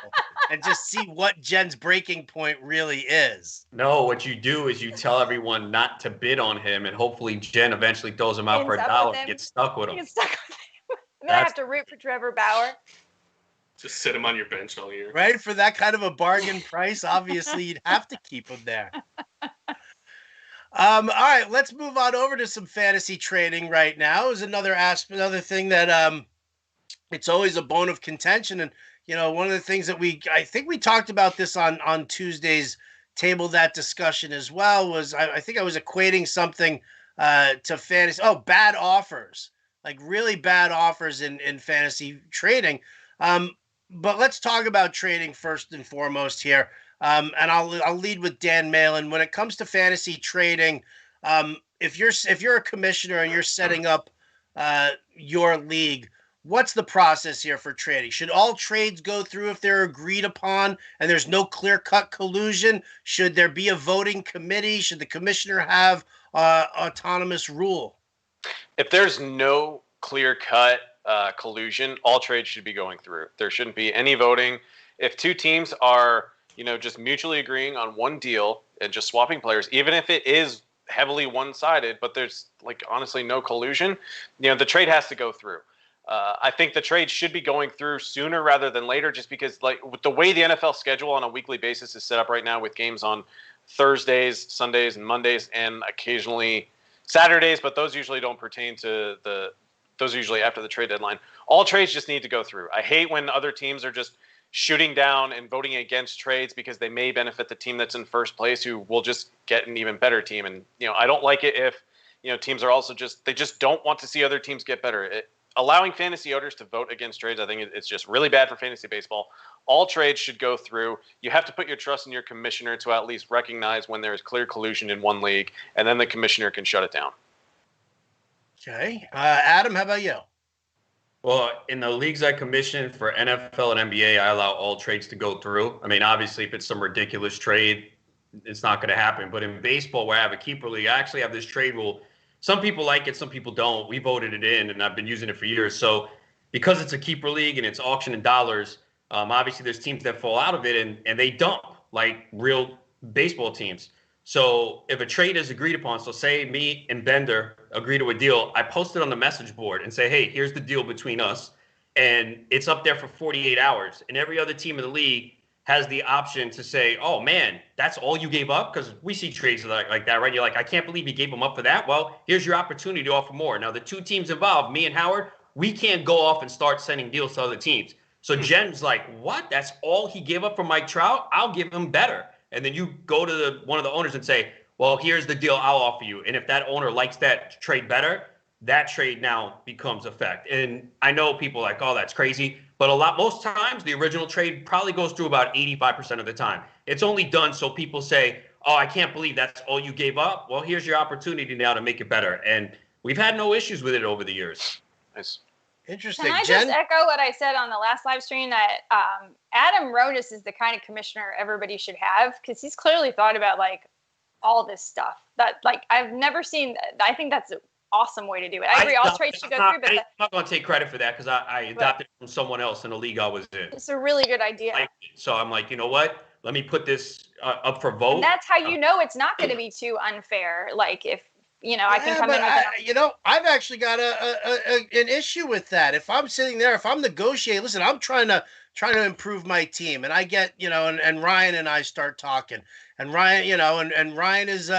Speaker 1: and just see what Jen's breaking point really is.
Speaker 4: No, what you do is you tell everyone not to bid on him, and hopefully Jen eventually throws him out for $1 and gets stuck with him.
Speaker 2: And then I have to root for Trevor Bauer.
Speaker 3: Just sit him on your bench all year.
Speaker 1: Right? For that kind of a bargain price, obviously you'd have to keep him there. All right, let's move on over to some fantasy trading right now. Is another thing that it's always a bone of contention. And one of the things that I think we talked about this on Tuesday's Table That Discussion as well was I think I was equating something to fantasy. Oh, bad offers, like really bad offers in fantasy trading. But let's talk about trading first and foremost here. And I'll lead with Dan Malin. When it comes to fantasy trading, if you're a commissioner and you're setting up your league, what's the process here for trading? Should all trades go through if they're agreed upon and there's no clear-cut collusion? Should there be a voting committee? Should the commissioner have autonomous rule?
Speaker 5: If there's no clear-cut collusion, all trades should be going through. There shouldn't be any voting. If two teams are, just mutually agreeing on one deal and just swapping players, even if it is heavily one-sided, but there's honestly no collusion, the trade has to go through. I think the trade should be going through sooner rather than later, just because with the way the NFL schedule on a weekly basis is set up right now, with games on Thursdays, Sundays, and Mondays, and occasionally Saturdays, but those usually don't pertain to those are usually after the trade deadline. All trades just need to go through. I hate when other teams are just shooting down and voting against trades because they may benefit the team that's in first place, who will just get an even better team. And I don't like it if teams are also they just don't want to see other teams get better. Allowing fantasy owners to vote against trades, I think it's just really bad for fantasy baseball. All trades should go through. You have to put your trust in your commissioner to at least recognize when there is clear collusion in one league, and then the commissioner can shut it down.
Speaker 1: Okay. Adam, how about you?
Speaker 4: Well, in the leagues I commission for NFL and NBA, I allow all trades to go through. I mean, obviously, if it's some ridiculous trade, it's not going to happen. But in baseball, where I have a keeper league, I actually have this trade rule. Some people like it, some people don't. We voted it in, and I've been using it for years. So because it's a keeper league and it's auction in dollars, obviously there's teams that fall out of it, and they dump like real baseball teams. So if a trade is agreed upon, so say me and Bender agree to a deal, I post it on the message board and say, hey, here's the deal between us. And it's up there for 48 hours. And every other team in the league has the option to say, oh, man, that's all you gave up? Because we see trades like that, right? You're like, I can't believe you gave them up for that. Well, here's your opportunity to offer more. Now, the two teams involved, me and Howard, we can't go off and start sending deals to other teams. So Jen's like, what? That's all he gave up for Mike Trout? I'll give him better. And then you go to one of the owners and say, well, here's the deal I'll offer you. And if that owner likes that trade better, that trade now becomes effect. And I know people are like, oh, that's crazy. But most times, the original trade probably goes through about 85% of the time. It's only done so people say, oh, I can't believe that's all you gave up. Well, here's your opportunity now to make it better. And we've had no issues with it over the years.
Speaker 5: Nice.
Speaker 1: Interesting.
Speaker 2: Can I just echo what I said on the last live stream, that Adam Ronis is the kind of commissioner everybody should have, because he's clearly thought about all this stuff that I've never seen. I think that's an awesome way to do it. I agree, all trades should go through, but
Speaker 4: I'm not going to take credit for that because I adopted it from someone else in the league I was in.
Speaker 2: It's a really good idea.
Speaker 4: So I'm like, you know what? Let me put this up for vote.
Speaker 2: And that's how you know it's not going to be too unfair. Like if I can come in with
Speaker 1: I've actually got an issue with that. If I'm sitting there, if I'm negotiating, listen, I'm trying to improve my team, and I get, and Ryan and I start talking, and Ryan, and Ryan is,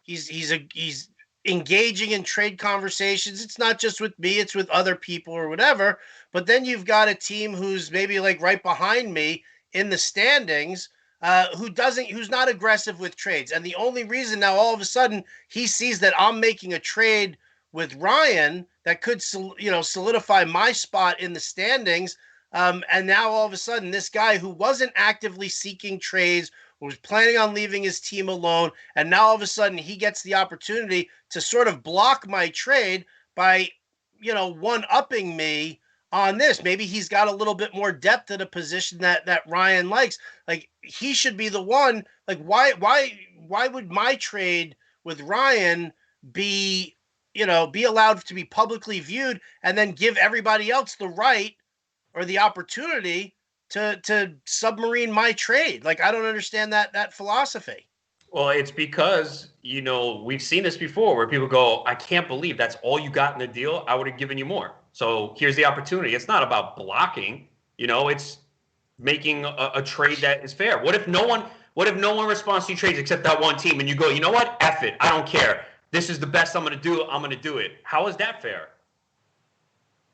Speaker 1: he's engaging in trade conversations. It's not just with me, it's with other people or whatever. But then you've got a team who's maybe right behind me in the standings, who's not aggressive with trades. And the only reason now all of a sudden he sees that I'm making a trade with Ryan that could, solidify my spot in the standings. And now all of a sudden this guy who wasn't actively seeking trades, was planning on leaving his team alone, and now all of a sudden he gets the opportunity to sort of block my trade by, one-upping me on this. Maybe he's got a little bit more depth at a position that Ryan likes. Like, he should be the one. Like, why would my trade with Ryan be allowed to be publicly viewed and then give everybody else the right or the opportunity to submarine my trade? Like, I don't understand that philosophy.
Speaker 4: Well, it's because, we've seen this before where people go, I can't believe that's all you got in the deal. I would have given you more. So here's the opportunity. It's not about blocking, it's making a trade that is fair. What if no one responds to your trades except that one team and you go, you know what? F it. I don't care. This is the best I'm going to do. I'm going to do it. How is that fair?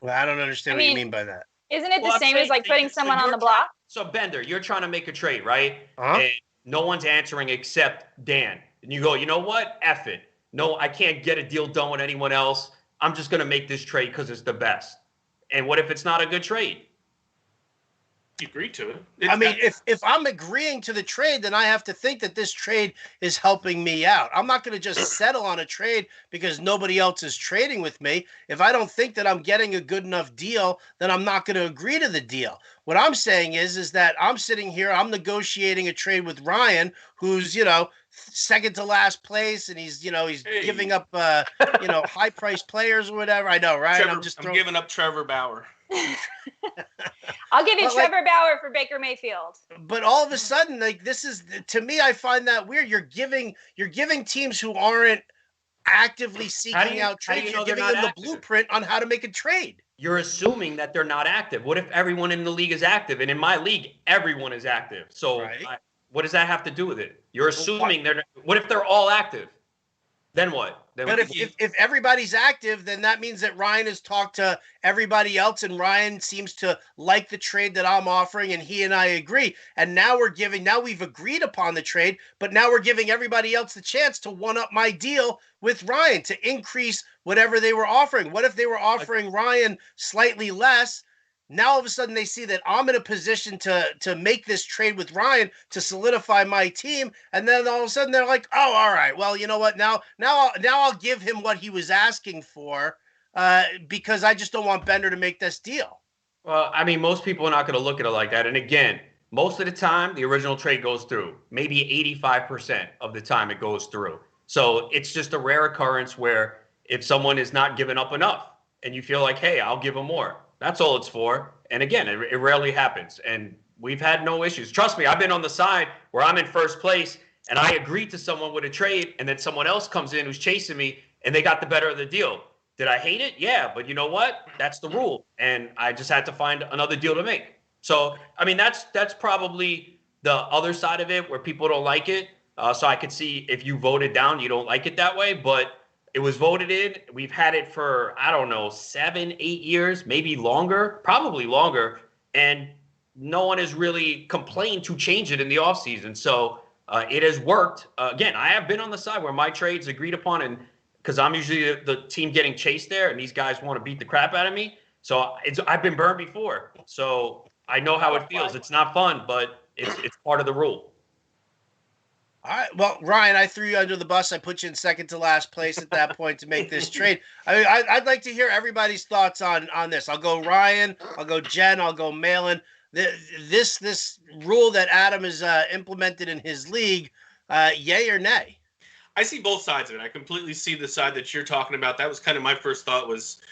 Speaker 1: Well, I don't understand what you mean by that.
Speaker 2: Isn't it the same as like putting someone on the block?
Speaker 4: So Bender, you're trying to make a trade, right?
Speaker 1: Uh-huh.
Speaker 4: And no one's answering except Dan. And you go, you know what? F it. No, I can't get a deal done with anyone else. I'm just going to make this trade because it's the best. And what if it's not a good trade?
Speaker 3: You agree to it.
Speaker 1: If I'm agreeing to the trade, then I have to think that this trade is helping me out. I'm not going to just settle on a trade because nobody else is trading with me. If I don't think that I'm getting a good enough deal, then I'm not going to agree to the deal. What I'm saying is that I'm sitting here, I'm negotiating a trade with Ryan, who's, second to last place, and he's giving up, high priced players or whatever. I know, right?
Speaker 3: I'm giving up Trevor Bauer.
Speaker 2: I'll give you Trevor Bauer for Baker Mayfield.
Speaker 1: But all of a sudden, like, this is, to me, I find that weird. You're giving teams who aren't actively seeking out trades. You're giving them the blueprint on how to make a trade.
Speaker 4: You're assuming that they're not active. What if everyone in the league is active? And in my league, everyone is active. So what does that have to do with it? You're assuming what if they're all active? Then what?
Speaker 1: But if everybody's active, then that means that Ryan has talked to everybody else, and Ryan seems to like the trade that I'm offering, and he and I agree. And now we've agreed upon the trade, but now we're giving everybody else the chance to one up my deal with Ryan to increase whatever they were offering. What if they were offering Ryan slightly less? Now all of a sudden they see that I'm in a position to make this trade with Ryan to solidify my team, and then all of a sudden they're like, "Oh, all right. Well, you know what? Now I'll give him what he was asking for because I just don't want Bender to make this deal."
Speaker 4: Well, I mean, most people are not going to look at it like that. And again, most of the time the original trade goes through. Maybe 85% of the time it goes through. So it's just a rare occurrence where if someone is not giving up enough and you feel like, hey, I'll give them more. That's all it's for. And again, it rarely happens. And we've had no issues. Trust me, I've been on the side where I'm in first place and I agreed to someone with a trade, and then someone else comes in who's chasing me and they got the better of the deal. Did I hate it? Yeah, but you know what? That's the rule. And I just had to find another deal to make. So, I mean, that's probably the other side of it where people don't like it. So I could see if you voted down, you don't like it that way. But it was voted in. We've had it for, 7, 8 years, maybe longer, probably longer. And no one has really complained to change it in the offseason. So it has worked. Again, I have been on the side where my trade's agreed upon, and because I'm usually the team getting chased there, and these guys want to beat the crap out of me. So I've been burned before. So I know how it feels. It's not fun, but it's part of the rule.
Speaker 1: All right. Well, Ryan, I threw you under the bus. I put you in second to last place at that point to make this trade. I'd like to hear everybody's thoughts on this. I'll go Ryan. I'll go Jen. I'll go Malin. This rule that Adam has implemented in his league, yay or nay?
Speaker 3: I see both sides of it. I completely see the side that you're talking about. That was kind of my first thought was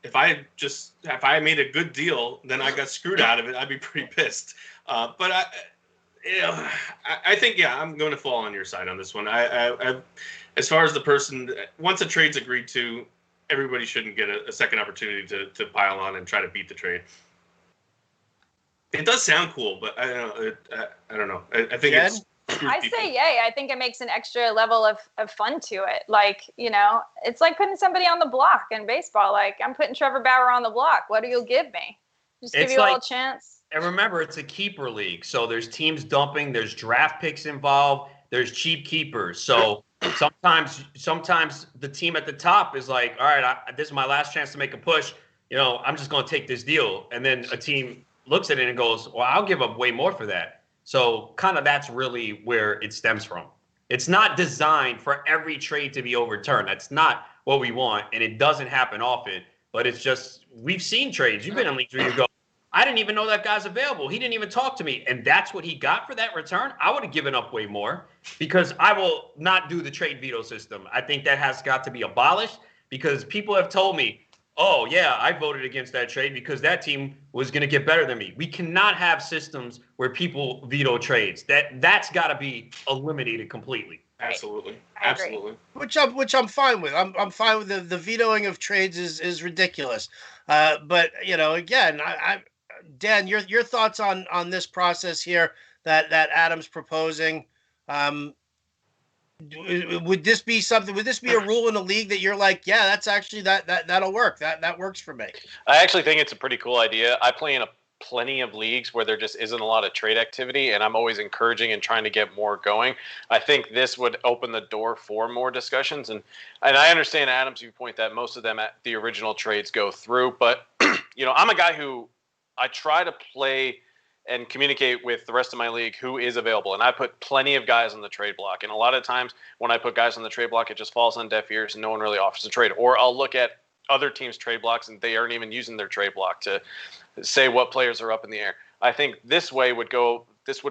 Speaker 3: if I made a good deal, then I got screwed out of it, I'd be pretty pissed. But I think, I'm going to fall on your side on this one. I as far as the person, once a trade's agreed to, everybody shouldn't get a second opportunity to pile on and try to beat the trade. It does sound cool, but I don't know. I think
Speaker 1: Jen?
Speaker 3: it's.
Speaker 2: I say yay. I think it makes an extra level of fun to it. Like, it's like putting somebody on the block in baseball. Like, I'm putting Trevor Bauer on the block. What do you give me? Just give you all a chance.
Speaker 4: And remember, it's a keeper league. So there's teams dumping, there's draft picks involved, there's cheap keepers. So sometimes the team at the top is like, all right, this is my last chance to make a push. I'm just going to take this deal. And then a team looks at it and goes, well, I'll give up way more for that. So kind of that's really where it stems from. It's not designed for every trade to be overturned. That's not what we want. And it doesn't happen often. But it's just, we've seen trades. You've been in leagues where you go, I didn't even know that guy's available. He didn't even talk to me. And that's what he got for that return. I would have given up way more because I will not do the trade veto system. I think that has got to be abolished because people have told me, oh, yeah, I voted against that trade because that team was going to get better than me. We cannot have systems where people veto trades. That's got to be eliminated completely.
Speaker 3: Absolutely. Absolutely.
Speaker 1: Which I'm fine with. I'm fine with the vetoing of trades is ridiculous. But, again, Dan, your thoughts on this process here that Adam's proposing. Would this be a rule in the league that you're like, yeah, that's actually that'll work. That works for me.
Speaker 5: I actually think it's a pretty cool idea. I play in plenty of leagues where there just isn't a lot of trade activity, and I'm always encouraging and trying to get more going. I think this would open the door for more discussions, and I understand Adam's viewpoint that most of them at the original trades go through, but I'm a guy who I try to play and communicate with the rest of my league who is available, and I put plenty of guys on the trade block, and a lot of times when I put guys on the trade block, it just falls on deaf ears and no one really offers a trade, or I'll look at other teams' trade blocks and they aren't even using their trade block to say what players are up in the air. I think this would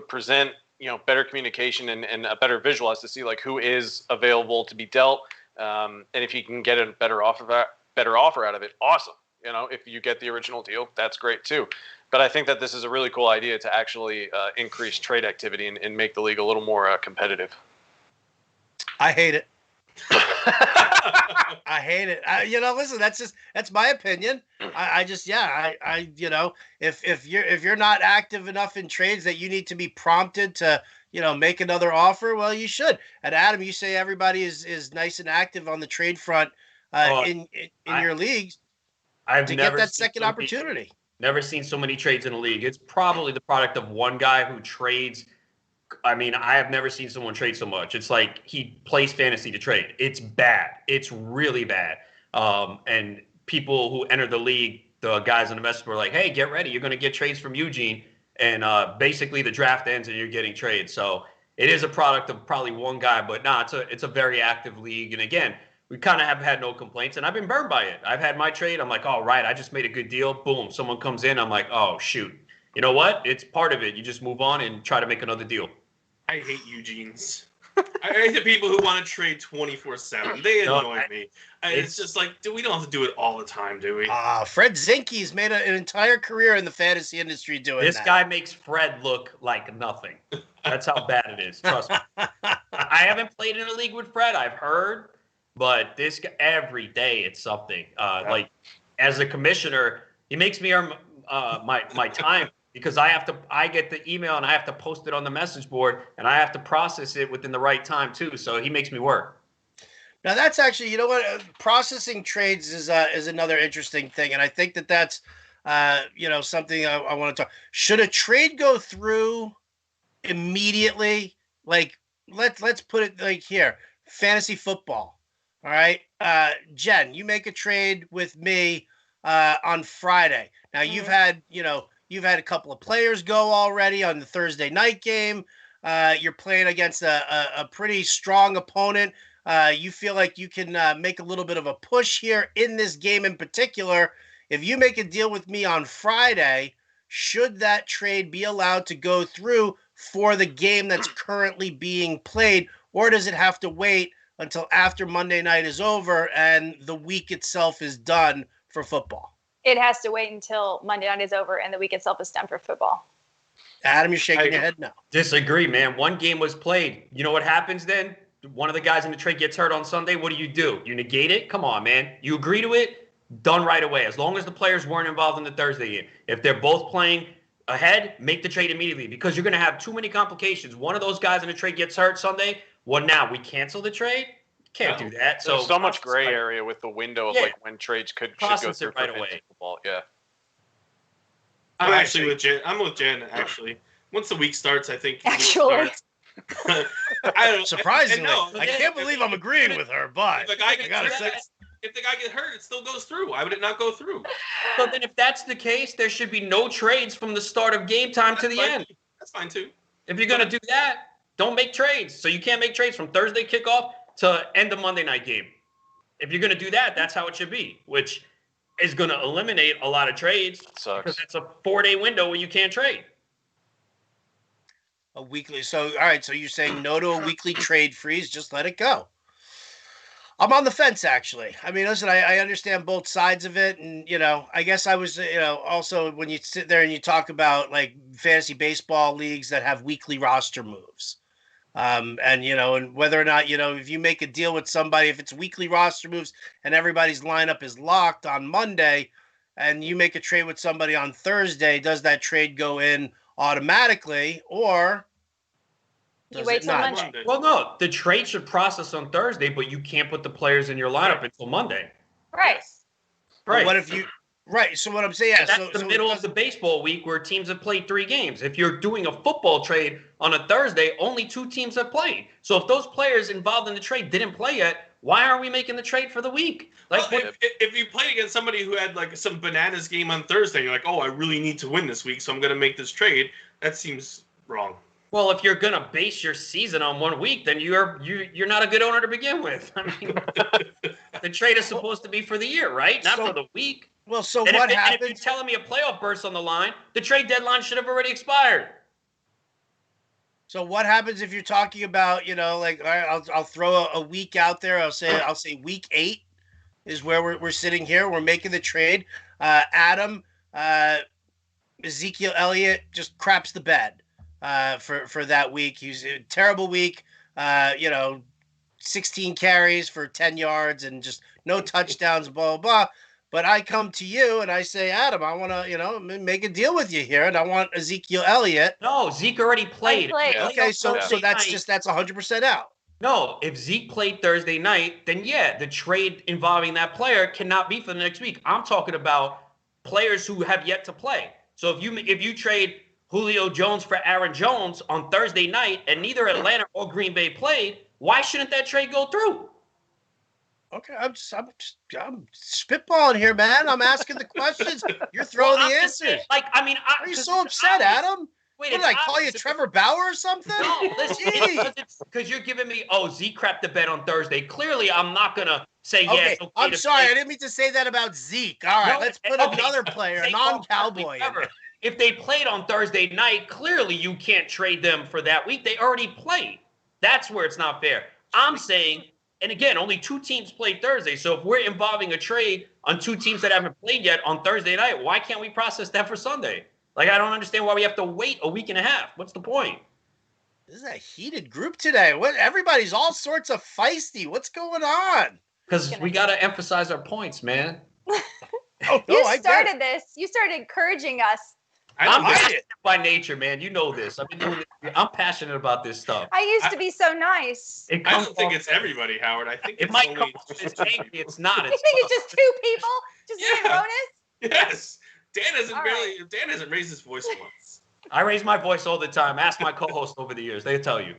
Speaker 5: present, better communication and a better visual as to see like who is available to be dealt. And if you can get a better offer out of it, awesome. If you get the original deal, that's great too. But I think that this is a really cool idea to actually increase trade activity and make the league a little more competitive.
Speaker 1: I hate it. I hate it. Listen, that's my opinion. If you're not active enough in trades that you need to be prompted to, make another offer, well, you should. And Adam, you say everybody is nice and active on the trade front in your leagues.
Speaker 4: I've
Speaker 1: to
Speaker 4: never
Speaker 1: get that second opportunity.
Speaker 4: Never seen so many trades in a league. It's probably the product of one guy who trades. I mean, I have never seen someone trade so much. It's like he plays fantasy to trade. It's bad. It's really bad. And people who enter the league, the guys on the message were like, hey, get ready. You're going to get trades from Eugene. And basically the draft ends and you're getting trades. So it is a product of probably one guy. But it's a very active league. And again, we kind of have had no complaints. And I've been burned by it. I've had my trade. I'm like, all right, I just made a good deal. Boom. Someone comes in. I'm like, oh, shoot. You know what? It's part of it. You just move on and try to make another deal.
Speaker 3: I hate Eugenes. I hate the people who want to trade 24/7. They annoy me. It's just like, we don't have to do it all the time, do we?
Speaker 1: Fred Zinke's made an entire career in the fantasy industry doing
Speaker 4: this guy makes Fred look like nothing. That's how bad it is. Trust me. I haven't played in a league with Fred. I've heard, but this guy, every day it's something. Like as a commissioner, he makes me earn my time. Because I get the email and I have to post it on the message board and I have to process it within the right time too. So he makes me work.
Speaker 1: Now that's actually, processing trades is another interesting thing, and I think that's something I want to talk. Should a trade go through immediately? Like let's put it like here, fantasy football. All right, Jen, you make a trade with me on Friday. Now you've had You've had a couple of players go already on the Thursday night game. You're playing against a pretty strong opponent. You feel like you can make a little bit of a push here in this game in particular. If you make a deal with me on Friday, should that trade be allowed to go through for the game that's currently being played, or does it have to wait until after Monday night is over and the week itself is done for football?
Speaker 2: It has to wait until Monday night is over and the week itself is done for football.
Speaker 1: Adam, you're shaking your head no.
Speaker 4: Disagree, man. One game was played. You know what happens then? One of the guys in the trade gets hurt on Sunday. What do? You negate it? Come on, man. You agree to it? Done right away. As long as the players weren't involved in the Thursday game. If they're both playing ahead, make the trade immediately because you're going to have too many complications. One of those guys in the trade gets hurt Sunday. What now? We cancel the trade? Can't do that.
Speaker 5: There's so much gray area with the window of like when trades should go through
Speaker 4: right away.
Speaker 5: Football. Yeah.
Speaker 3: I'm actually with Jen. I'm with Jen actually. Once the week starts, I think.
Speaker 2: Actually.
Speaker 3: I don't know.
Speaker 1: Surprisingly, I can't believe I'm agreeing with her, but
Speaker 3: if the guy gets hurt, it still goes through. Why would it not go through?
Speaker 4: So then, if that's the case, there should be no trades from the start of game time to the end.
Speaker 3: That's fine too.
Speaker 4: If you're gonna do that, don't make trades. So you can't make trades from Thursday kickoff to end of Monday night game. If you're going to do that, that's how it should be, which is going to eliminate a lot of trades because it's a 4-day window where you can't trade.
Speaker 1: A weekly. So, all right. So you're saying no to a weekly trade freeze? Just let it go. I'm on the fence, actually. I mean, listen, I understand both sides of it. And, I guess I was, also when you sit there and you talk about like fantasy baseball leagues that have weekly roster moves. And whether or not, if you make a deal with somebody, if it's weekly roster moves and everybody's lineup is locked on Monday and you make a trade with somebody on Thursday, does that trade go in automatically or
Speaker 2: you wait till Monday?
Speaker 4: Well, no, the trade should process on Thursday, but you can't put the players in your lineup until Monday.
Speaker 2: Right.
Speaker 4: Right.
Speaker 1: What if you? Right. So what I'm saying,
Speaker 4: that's the middle of the baseball week where teams have played 3 games. If you're doing a football trade on a Thursday, only 2 teams have played. So if those players involved in the trade didn't play yet, why aren't we making the trade for the week?
Speaker 3: Like, well, if you played against somebody who had like some bananas game on Thursday, you're like, oh, I really need to win this week, so I'm going to make this trade. That seems wrong.
Speaker 4: Well, if you're gonna base your season on 1 week, then you're not a good owner to begin with. I mean, the trade is supposed to be for the year, right? Not for the week.
Speaker 1: Well, so
Speaker 4: and
Speaker 1: what happens?
Speaker 4: And if you're telling me a playoff burst on the line, the trade deadline should have already expired.
Speaker 1: So what happens if you're talking about, like, all right, I'll throw a week out there. I'll say week 8 is where we're sitting here. We're making the trade. Adam, Ezekiel Elliott just craps the bed. For that week. He's a terrible week. 16 carries for 10 yards and just no touchdowns, blah, blah, blah. But I come to you and I say, Adam, I want to, make a deal with you here. And I want Ezekiel Elliott.
Speaker 4: No, Zeke already played.
Speaker 1: Okay, so that's 100% out.
Speaker 4: No, if Zeke played Thursday night, then yeah, the trade involving that player cannot be for the next week. I'm talking about players who have yet to play. So if you trade Julio Jones for Aaron Jones on Thursday night and neither Atlanta or Green Bay played, why shouldn't that trade go through?
Speaker 1: Okay, I'm spitballing here, man. I'm asking the questions. You're throwing the answers.
Speaker 4: Are
Speaker 1: you so upset, Adam? What did I call you, Trevor Bauer or something?
Speaker 4: No, listen, because you're giving me, Zeke crapped the bed on Thursday. Clearly, I'm not going to say yes. Okay,
Speaker 1: I'm sorry. I didn't mean to say that about Zeke. All right, let's put another player, a non-Cowboy.
Speaker 4: If they played on Thursday night, clearly you can't trade them for that week. They already played. That's where it's not fair. I'm saying, and again, only 2 teams played Thursday. So if we're involving a trade on 2 teams that haven't played yet on Thursday night, why can't we process that for Sunday? Like, I don't understand why we have to wait a week and a half. What's the point?
Speaker 1: This is a heated group today. Everybody's all sorts of feisty. What's going on?
Speaker 4: Because we got to emphasize our points, man.
Speaker 2: You started this. You started encouraging us.
Speaker 4: I'm passionate by nature, man. You know this. I've been doing this. I'm passionate about this stuff.
Speaker 2: I used to be so nice.
Speaker 3: I don't think it's everybody, Howard. I think
Speaker 4: it might come off as angry. It's not.
Speaker 2: You think it's just 2 people? Just me and Ronis?
Speaker 3: Yes. Dan hasn't raised his voice once.
Speaker 4: I raise my voice all the time. Ask my co-host over the years. They tell you.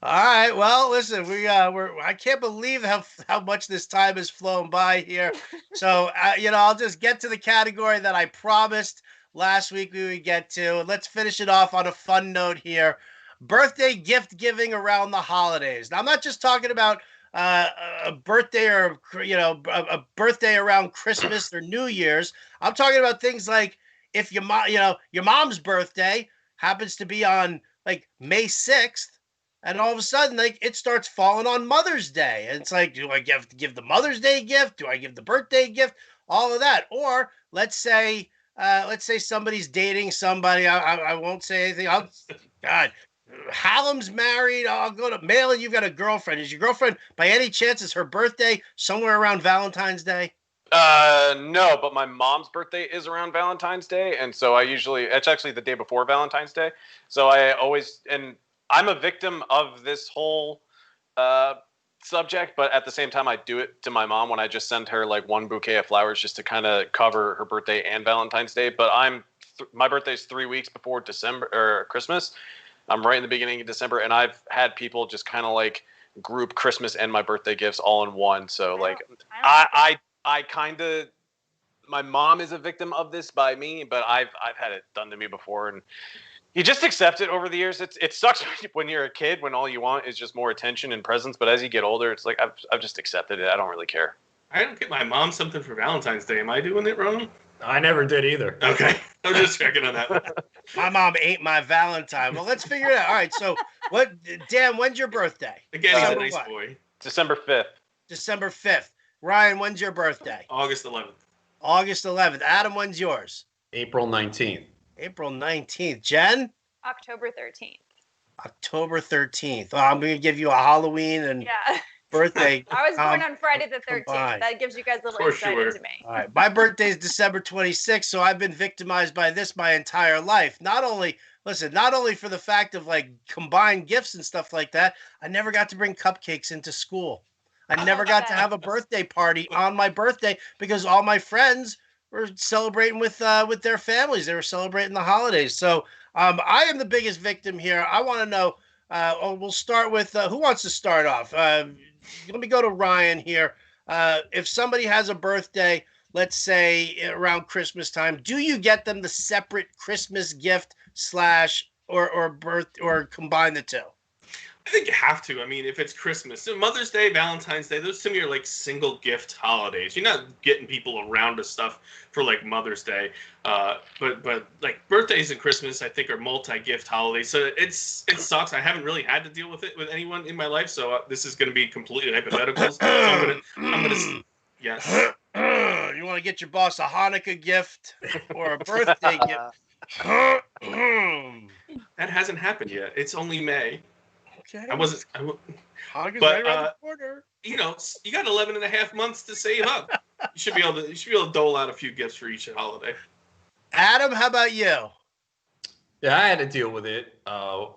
Speaker 1: All right. Well, listen, I can't believe how much this time has flown by here. So, I'll just get to the category that I promised last week we would get to. Let's finish it off on a fun note here. Birthday gift giving around the holidays. Now, I'm not just talking about a birthday or, a birthday around Christmas or New Year's. I'm talking about things like if your mom's birthday happens to be on like May 6th, and all of a sudden, like, it starts falling on Mother's Day. And it's like, do I give the Mother's Day gift? Do I give the birthday gift? All of that. Or let's say somebody's dating somebody. I won't say anything. God, Hallam's married. I'll go to Malin. You've got a girlfriend. Is your girlfriend, by any chance, is her birthday somewhere around Valentine's Day?
Speaker 5: No, but my mom's birthday is around Valentine's Day. And so it's actually the day before Valentine's Day. So I'm a victim of this whole subject, but at the same time, I do it to my mom when I just send her like 1 bouquet of flowers just to kind of cover her birthday and Valentine's Day. But my birthday's 3 weeks before December or Christmas. I'm right in the beginning of December, and I've had people just kind of like group Christmas and my birthday gifts all in one. So I kind of, my mom is a victim of this by me, but I've had it done to me before, and you just accept it over the years. It sucks when you're a kid when all you want is just more attention and presents. But as you get older, it's like I've just accepted it. I don't really care.
Speaker 3: I don't get my mom something for Valentine's Day. Am I doing it wrong?
Speaker 4: I never did either.
Speaker 3: Okay. I'm just checking on that.
Speaker 1: My mom ain't my Valentine. Well, let's figure it out. All right. So, Dan, when's your birthday?
Speaker 3: Again, he's a
Speaker 1: December
Speaker 3: nice
Speaker 1: what?
Speaker 3: boy.
Speaker 5: December 5th.
Speaker 1: December 5th. Ryan, when's your birthday?
Speaker 3: August 11th.
Speaker 1: August 11th. Adam, when's yours?
Speaker 4: April 19th.
Speaker 1: April 19th. Jen?
Speaker 2: October 13th.
Speaker 1: October 13th. Well, I'm going to give you a Halloween and
Speaker 2: Yeah.
Speaker 1: birthday.
Speaker 2: I was born on Friday the 13th.
Speaker 1: combined.
Speaker 2: That gives you guys a little
Speaker 3: For
Speaker 2: insight
Speaker 3: sure.
Speaker 2: into me.
Speaker 1: All right. My birthday is December 26th, so I've been victimized by this my entire life. Not only for the fact of like combined gifts and stuff like that, I never got to bring cupcakes into school. I never got to have a birthday party on my birthday because all my friends were celebrating with their families. They were celebrating the holidays. So I am the biggest victim here. I want to know. We'll start with who wants to start off. Let me go to Ryan here. If somebody has a birthday, let's say around Christmas time, do you get them the separate Christmas gift or combine the two?
Speaker 3: I think you have to. I mean, if it's Christmas, Mother's Day, Valentine's Day, those to me are like single gift holidays. You're not getting people around to stuff for like Mother's Day, but like birthdays and Christmas, I think are multi-gift holidays. So it sucks. I haven't really had to deal with it with anyone in my life, so this is going to be completely hypothetical. So I'm gonna yes.
Speaker 1: You want to get your boss a Hanukkah gift or a birthday gift?
Speaker 3: That hasn't happened yet. It's only May.
Speaker 1: Okay.
Speaker 3: Hanukkah's
Speaker 1: Hanukkah's
Speaker 3: but,
Speaker 1: right around the corner.
Speaker 3: you got 11 and a half months to save up. You should be able to dole out a few gifts for each holiday.
Speaker 1: Adam, how about you?
Speaker 4: Yeah, I had to deal with it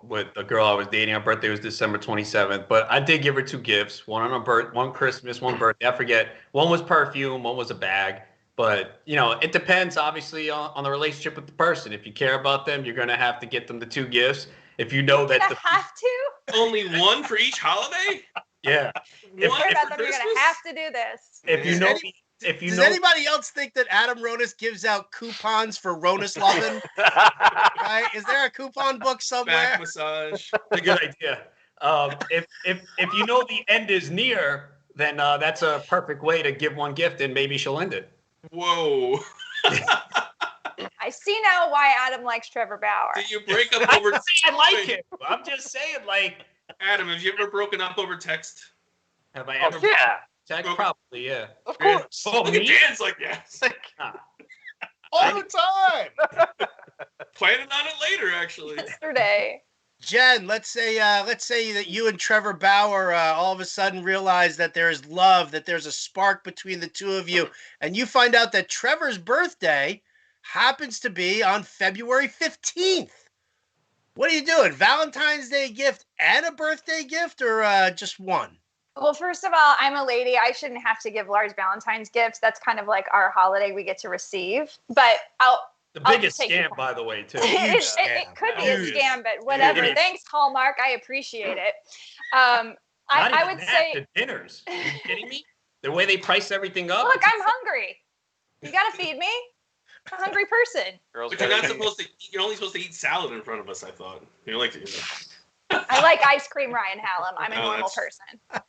Speaker 4: with a girl I was dating. Her birthday was December 27th, but I did give her two gifts. One one Christmas, one birthday. I forget. One was perfume, one was a bag. But, it depends, obviously, on the relationship with the person. If you care about them, you're going to have to get them the two gifts. If you know that
Speaker 2: You're gonna have to?
Speaker 3: Only one for each holiday?
Speaker 4: Yeah.
Speaker 2: You're
Speaker 3: One
Speaker 2: about
Speaker 3: for
Speaker 2: them, you're
Speaker 3: Christmas?
Speaker 2: gonna have to do this.
Speaker 4: If you know
Speaker 1: Does anybody else think that Adam Ronis gives out coupons for Ronis loving? Right? Is there a coupon book somewhere?
Speaker 3: Back massage.
Speaker 4: a good idea. If you know the end is near, then that's a perfect way to give one gift, and maybe she'll end it.
Speaker 3: Whoa.
Speaker 2: I see now why Adam likes Trevor Bauer.
Speaker 3: Did you break up
Speaker 4: I
Speaker 3: over
Speaker 4: didn't say I like him. I'm just saying,
Speaker 3: Adam, have you ever broken up over text?
Speaker 4: have I ever?
Speaker 5: Yeah,
Speaker 4: Text? Probably, yeah.
Speaker 5: of course.
Speaker 4: Oh,
Speaker 3: Look at
Speaker 4: me?
Speaker 3: Dan's like, yes.
Speaker 1: All the time.
Speaker 3: Planning on it later, actually.
Speaker 2: Yesterday.
Speaker 1: Jen, let's say that you and Trevor Bauer all of a sudden realize that there is love, that there's a spark between the two of you, and you find out that Trevor's birthday happens to be on February 15th. What are you doing? Valentine's Day gift and a birthday gift, or just one?
Speaker 2: Well, first of all, I'm a lady. I shouldn't have to give large Valentine's gifts. That's kind of like our holiday we get to receive. But
Speaker 4: The
Speaker 2: I'll
Speaker 4: biggest
Speaker 2: take
Speaker 4: scam,
Speaker 2: it.
Speaker 4: by the way, too.
Speaker 2: it could be a
Speaker 3: Huge.
Speaker 2: scam, but whatever.
Speaker 4: Huge.
Speaker 2: Thanks, Hallmark. I appreciate it.
Speaker 4: Not
Speaker 2: I
Speaker 4: even
Speaker 2: would
Speaker 4: that,
Speaker 2: say,
Speaker 4: the dinners. Are you kidding me? The way they price everything up.
Speaker 2: look, I'm hungry. You got to feed me. I'm a hungry person.
Speaker 5: Girls
Speaker 3: But you're
Speaker 5: gotta
Speaker 3: not
Speaker 5: be-
Speaker 3: supposed to. You're only supposed to eat salad in front of us. I thought. You're like.
Speaker 2: I like ice cream, Ryan Hallam. I'm a
Speaker 3: Oh,
Speaker 2: normal
Speaker 3: that's-
Speaker 2: person.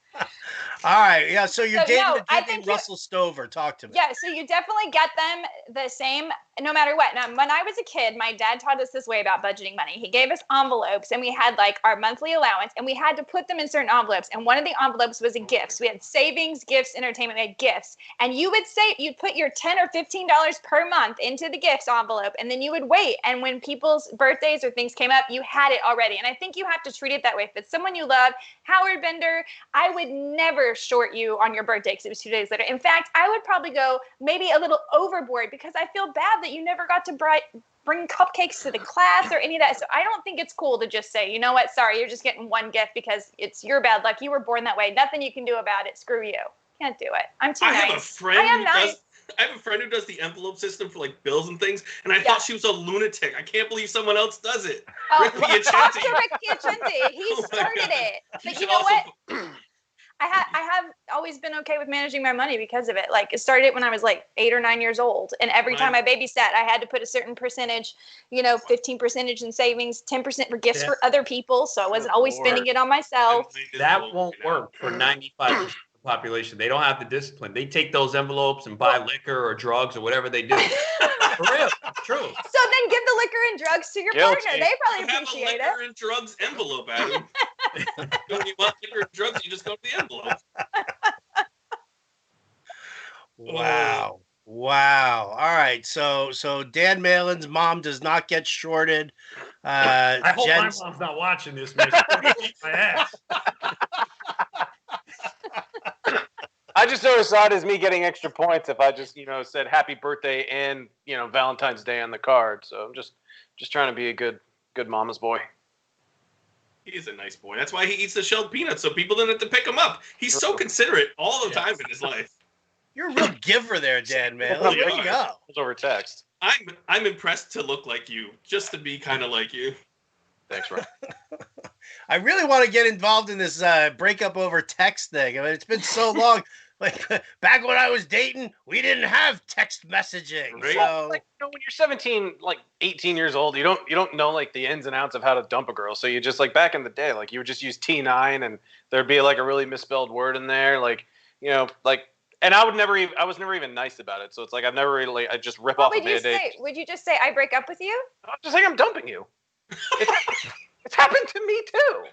Speaker 1: All right, yeah. So you're
Speaker 2: So,
Speaker 1: dating
Speaker 2: no,
Speaker 1: a
Speaker 2: I
Speaker 1: dude
Speaker 2: think
Speaker 1: named
Speaker 2: you-
Speaker 1: Russell Stover. Talk to me.
Speaker 2: Yeah, so you definitely get them the same no matter what. Now, when I was a kid, my dad taught us this way about budgeting money. He gave us envelopes, and we had like our monthly allowance, and we had to put them in certain envelopes. And one of the envelopes was a gift. So we had savings, gifts, entertainment, we had gifts. And you would say you'd put your $10 or $15 per month into the gifts envelope, and then you would wait. And when people's birthdays or things came up, you had it already. And I think you have to treat it that way. If it's someone you love, Howard Bender, I would never short you on your birthday because it was 2 days later. In fact, I would probably go maybe a little overboard because I feel bad that you never got to bring cupcakes to the class or any of that. So I don't think it's cool to just say, you know what, sorry, you're just getting one gift because it's your bad luck. You were born that way. Nothing you can do about it. Screw you. Can't do it. I'm too
Speaker 3: I
Speaker 2: nice.
Speaker 3: have a friend
Speaker 2: I am
Speaker 3: who
Speaker 2: nice.
Speaker 3: does. I have a friend who does the envelope system for like bills and things, and I
Speaker 2: Yeah.
Speaker 3: thought she was a lunatic. I can't believe someone else does it.
Speaker 2: Oh,
Speaker 3: Rick
Speaker 2: talk
Speaker 3: Piacenti.
Speaker 2: to Rick Piacenti. He
Speaker 3: Oh my
Speaker 2: started
Speaker 3: God.
Speaker 2: it.
Speaker 3: You
Speaker 2: But
Speaker 3: should
Speaker 2: you know
Speaker 3: also-
Speaker 2: what? I have always been okay with managing my money because of it. Like it started when I was like 8 or 9 years old. And every time I babysat, I had to put a certain percentage, 15% in savings, 10% for gifts for other people. So I wasn't always
Speaker 5: Lord.
Speaker 2: spending it on myself.
Speaker 4: That won't work for 95% of the population. They don't have the discipline. They take those envelopes and buy liquor or drugs or whatever they do. For real, true.
Speaker 2: So then give the liquor and drugs to your partner. They probably
Speaker 3: have
Speaker 2: appreciate
Speaker 3: a liquor
Speaker 2: it.
Speaker 3: and drugs envelope, Adam. When you want liquor and drugs, you just go to the envelope.
Speaker 1: Wow. Wow. All right. So Dan Malin's mom does not get shorted.
Speaker 4: I hope my mom's not watching this, man. She's my ass.
Speaker 5: I just always saw it as me getting extra points if I just, said happy birthday and, Valentine's Day on the card. So I'm just trying to be a good mama's boy.
Speaker 3: He's a nice boy. That's why he eats the shelled peanuts, so people don't have to pick him up. He's so considerate all the time in his life.
Speaker 1: You're a real giver there, Dan Malin. There you go.
Speaker 5: It's over text.
Speaker 3: I'm impressed to look like you, just to be kind of like you.
Speaker 5: Thanks, Ryan.
Speaker 1: I really want to get involved in this breakup over text thing. I mean, it's been so long. Like back when I was dating, we didn't have text messaging.
Speaker 3: Right.
Speaker 1: So
Speaker 5: when you're 17, 18 years old, you don't know like the ins and outs of how to dump a girl. So you just back in the day, you would just use T9 and there'd be a really misspelled word in there, and I was never even nice about it. So it's I've never really I just rip off a Band-Aid.
Speaker 2: Would you just say I break up with you?
Speaker 5: I'm just saying I'm dumping you. It's happened to me too.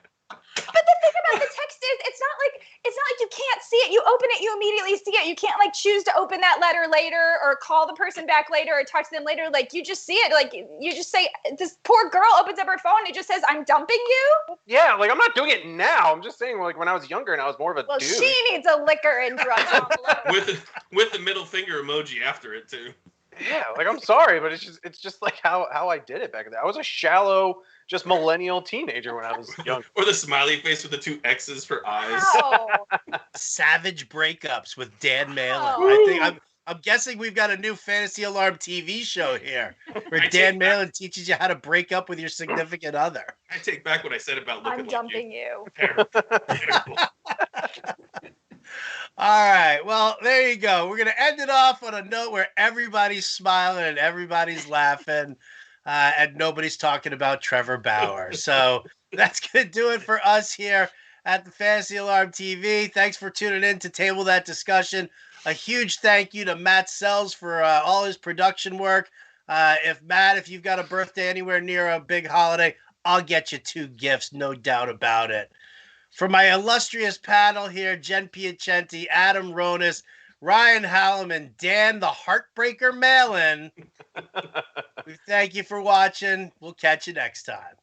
Speaker 2: But the thing about the text is, it's not like you can't see it. You open it, you immediately see it. You can't choose to open that letter later or call the person back later or talk to them later. You just see it. You just say, this poor girl opens up her phone and it just says, I'm dumping you.
Speaker 5: Yeah, I'm not doing it now. I'm just saying, when I was younger and I was more of a dude.
Speaker 2: She needs a liquor and drugs envelope.
Speaker 3: with the middle finger emoji after it too.
Speaker 5: Yeah, I'm sorry, but it's just how I did it back then. I was a shallow, just millennial teenager when I was young.
Speaker 3: Or the smiley face with the 2 X's for eyes.
Speaker 2: Wow.
Speaker 1: savage breakups with Dan Malin.
Speaker 2: Oh.
Speaker 1: I think I'm guessing we've got a new Fantasy Alarm TV show here where Dan Malin teaches you how to break up with your significant other.
Speaker 3: I take back what I said about looking
Speaker 2: I'm dumping you.
Speaker 3: Terrible. Terrible.
Speaker 1: All right. Well, there you go. We're going to end it off on a note where everybody's smiling and everybody's laughing and nobody's talking about Trevor Bauer. So that's going to do it for us here at the Fantasy Alarm TV. Thanks for tuning in to Table That Discussion. A huge thank you to Matt Sells for all his production work. If you've got a birthday anywhere near a big holiday, I'll get you 2 gifts, no doubt about it. For my illustrious panel here, Jen Piacenti, Adam Ronis, Ryan Hallam, and Dan the Heartbreaker Malin, we thank you for watching. We'll catch you next time.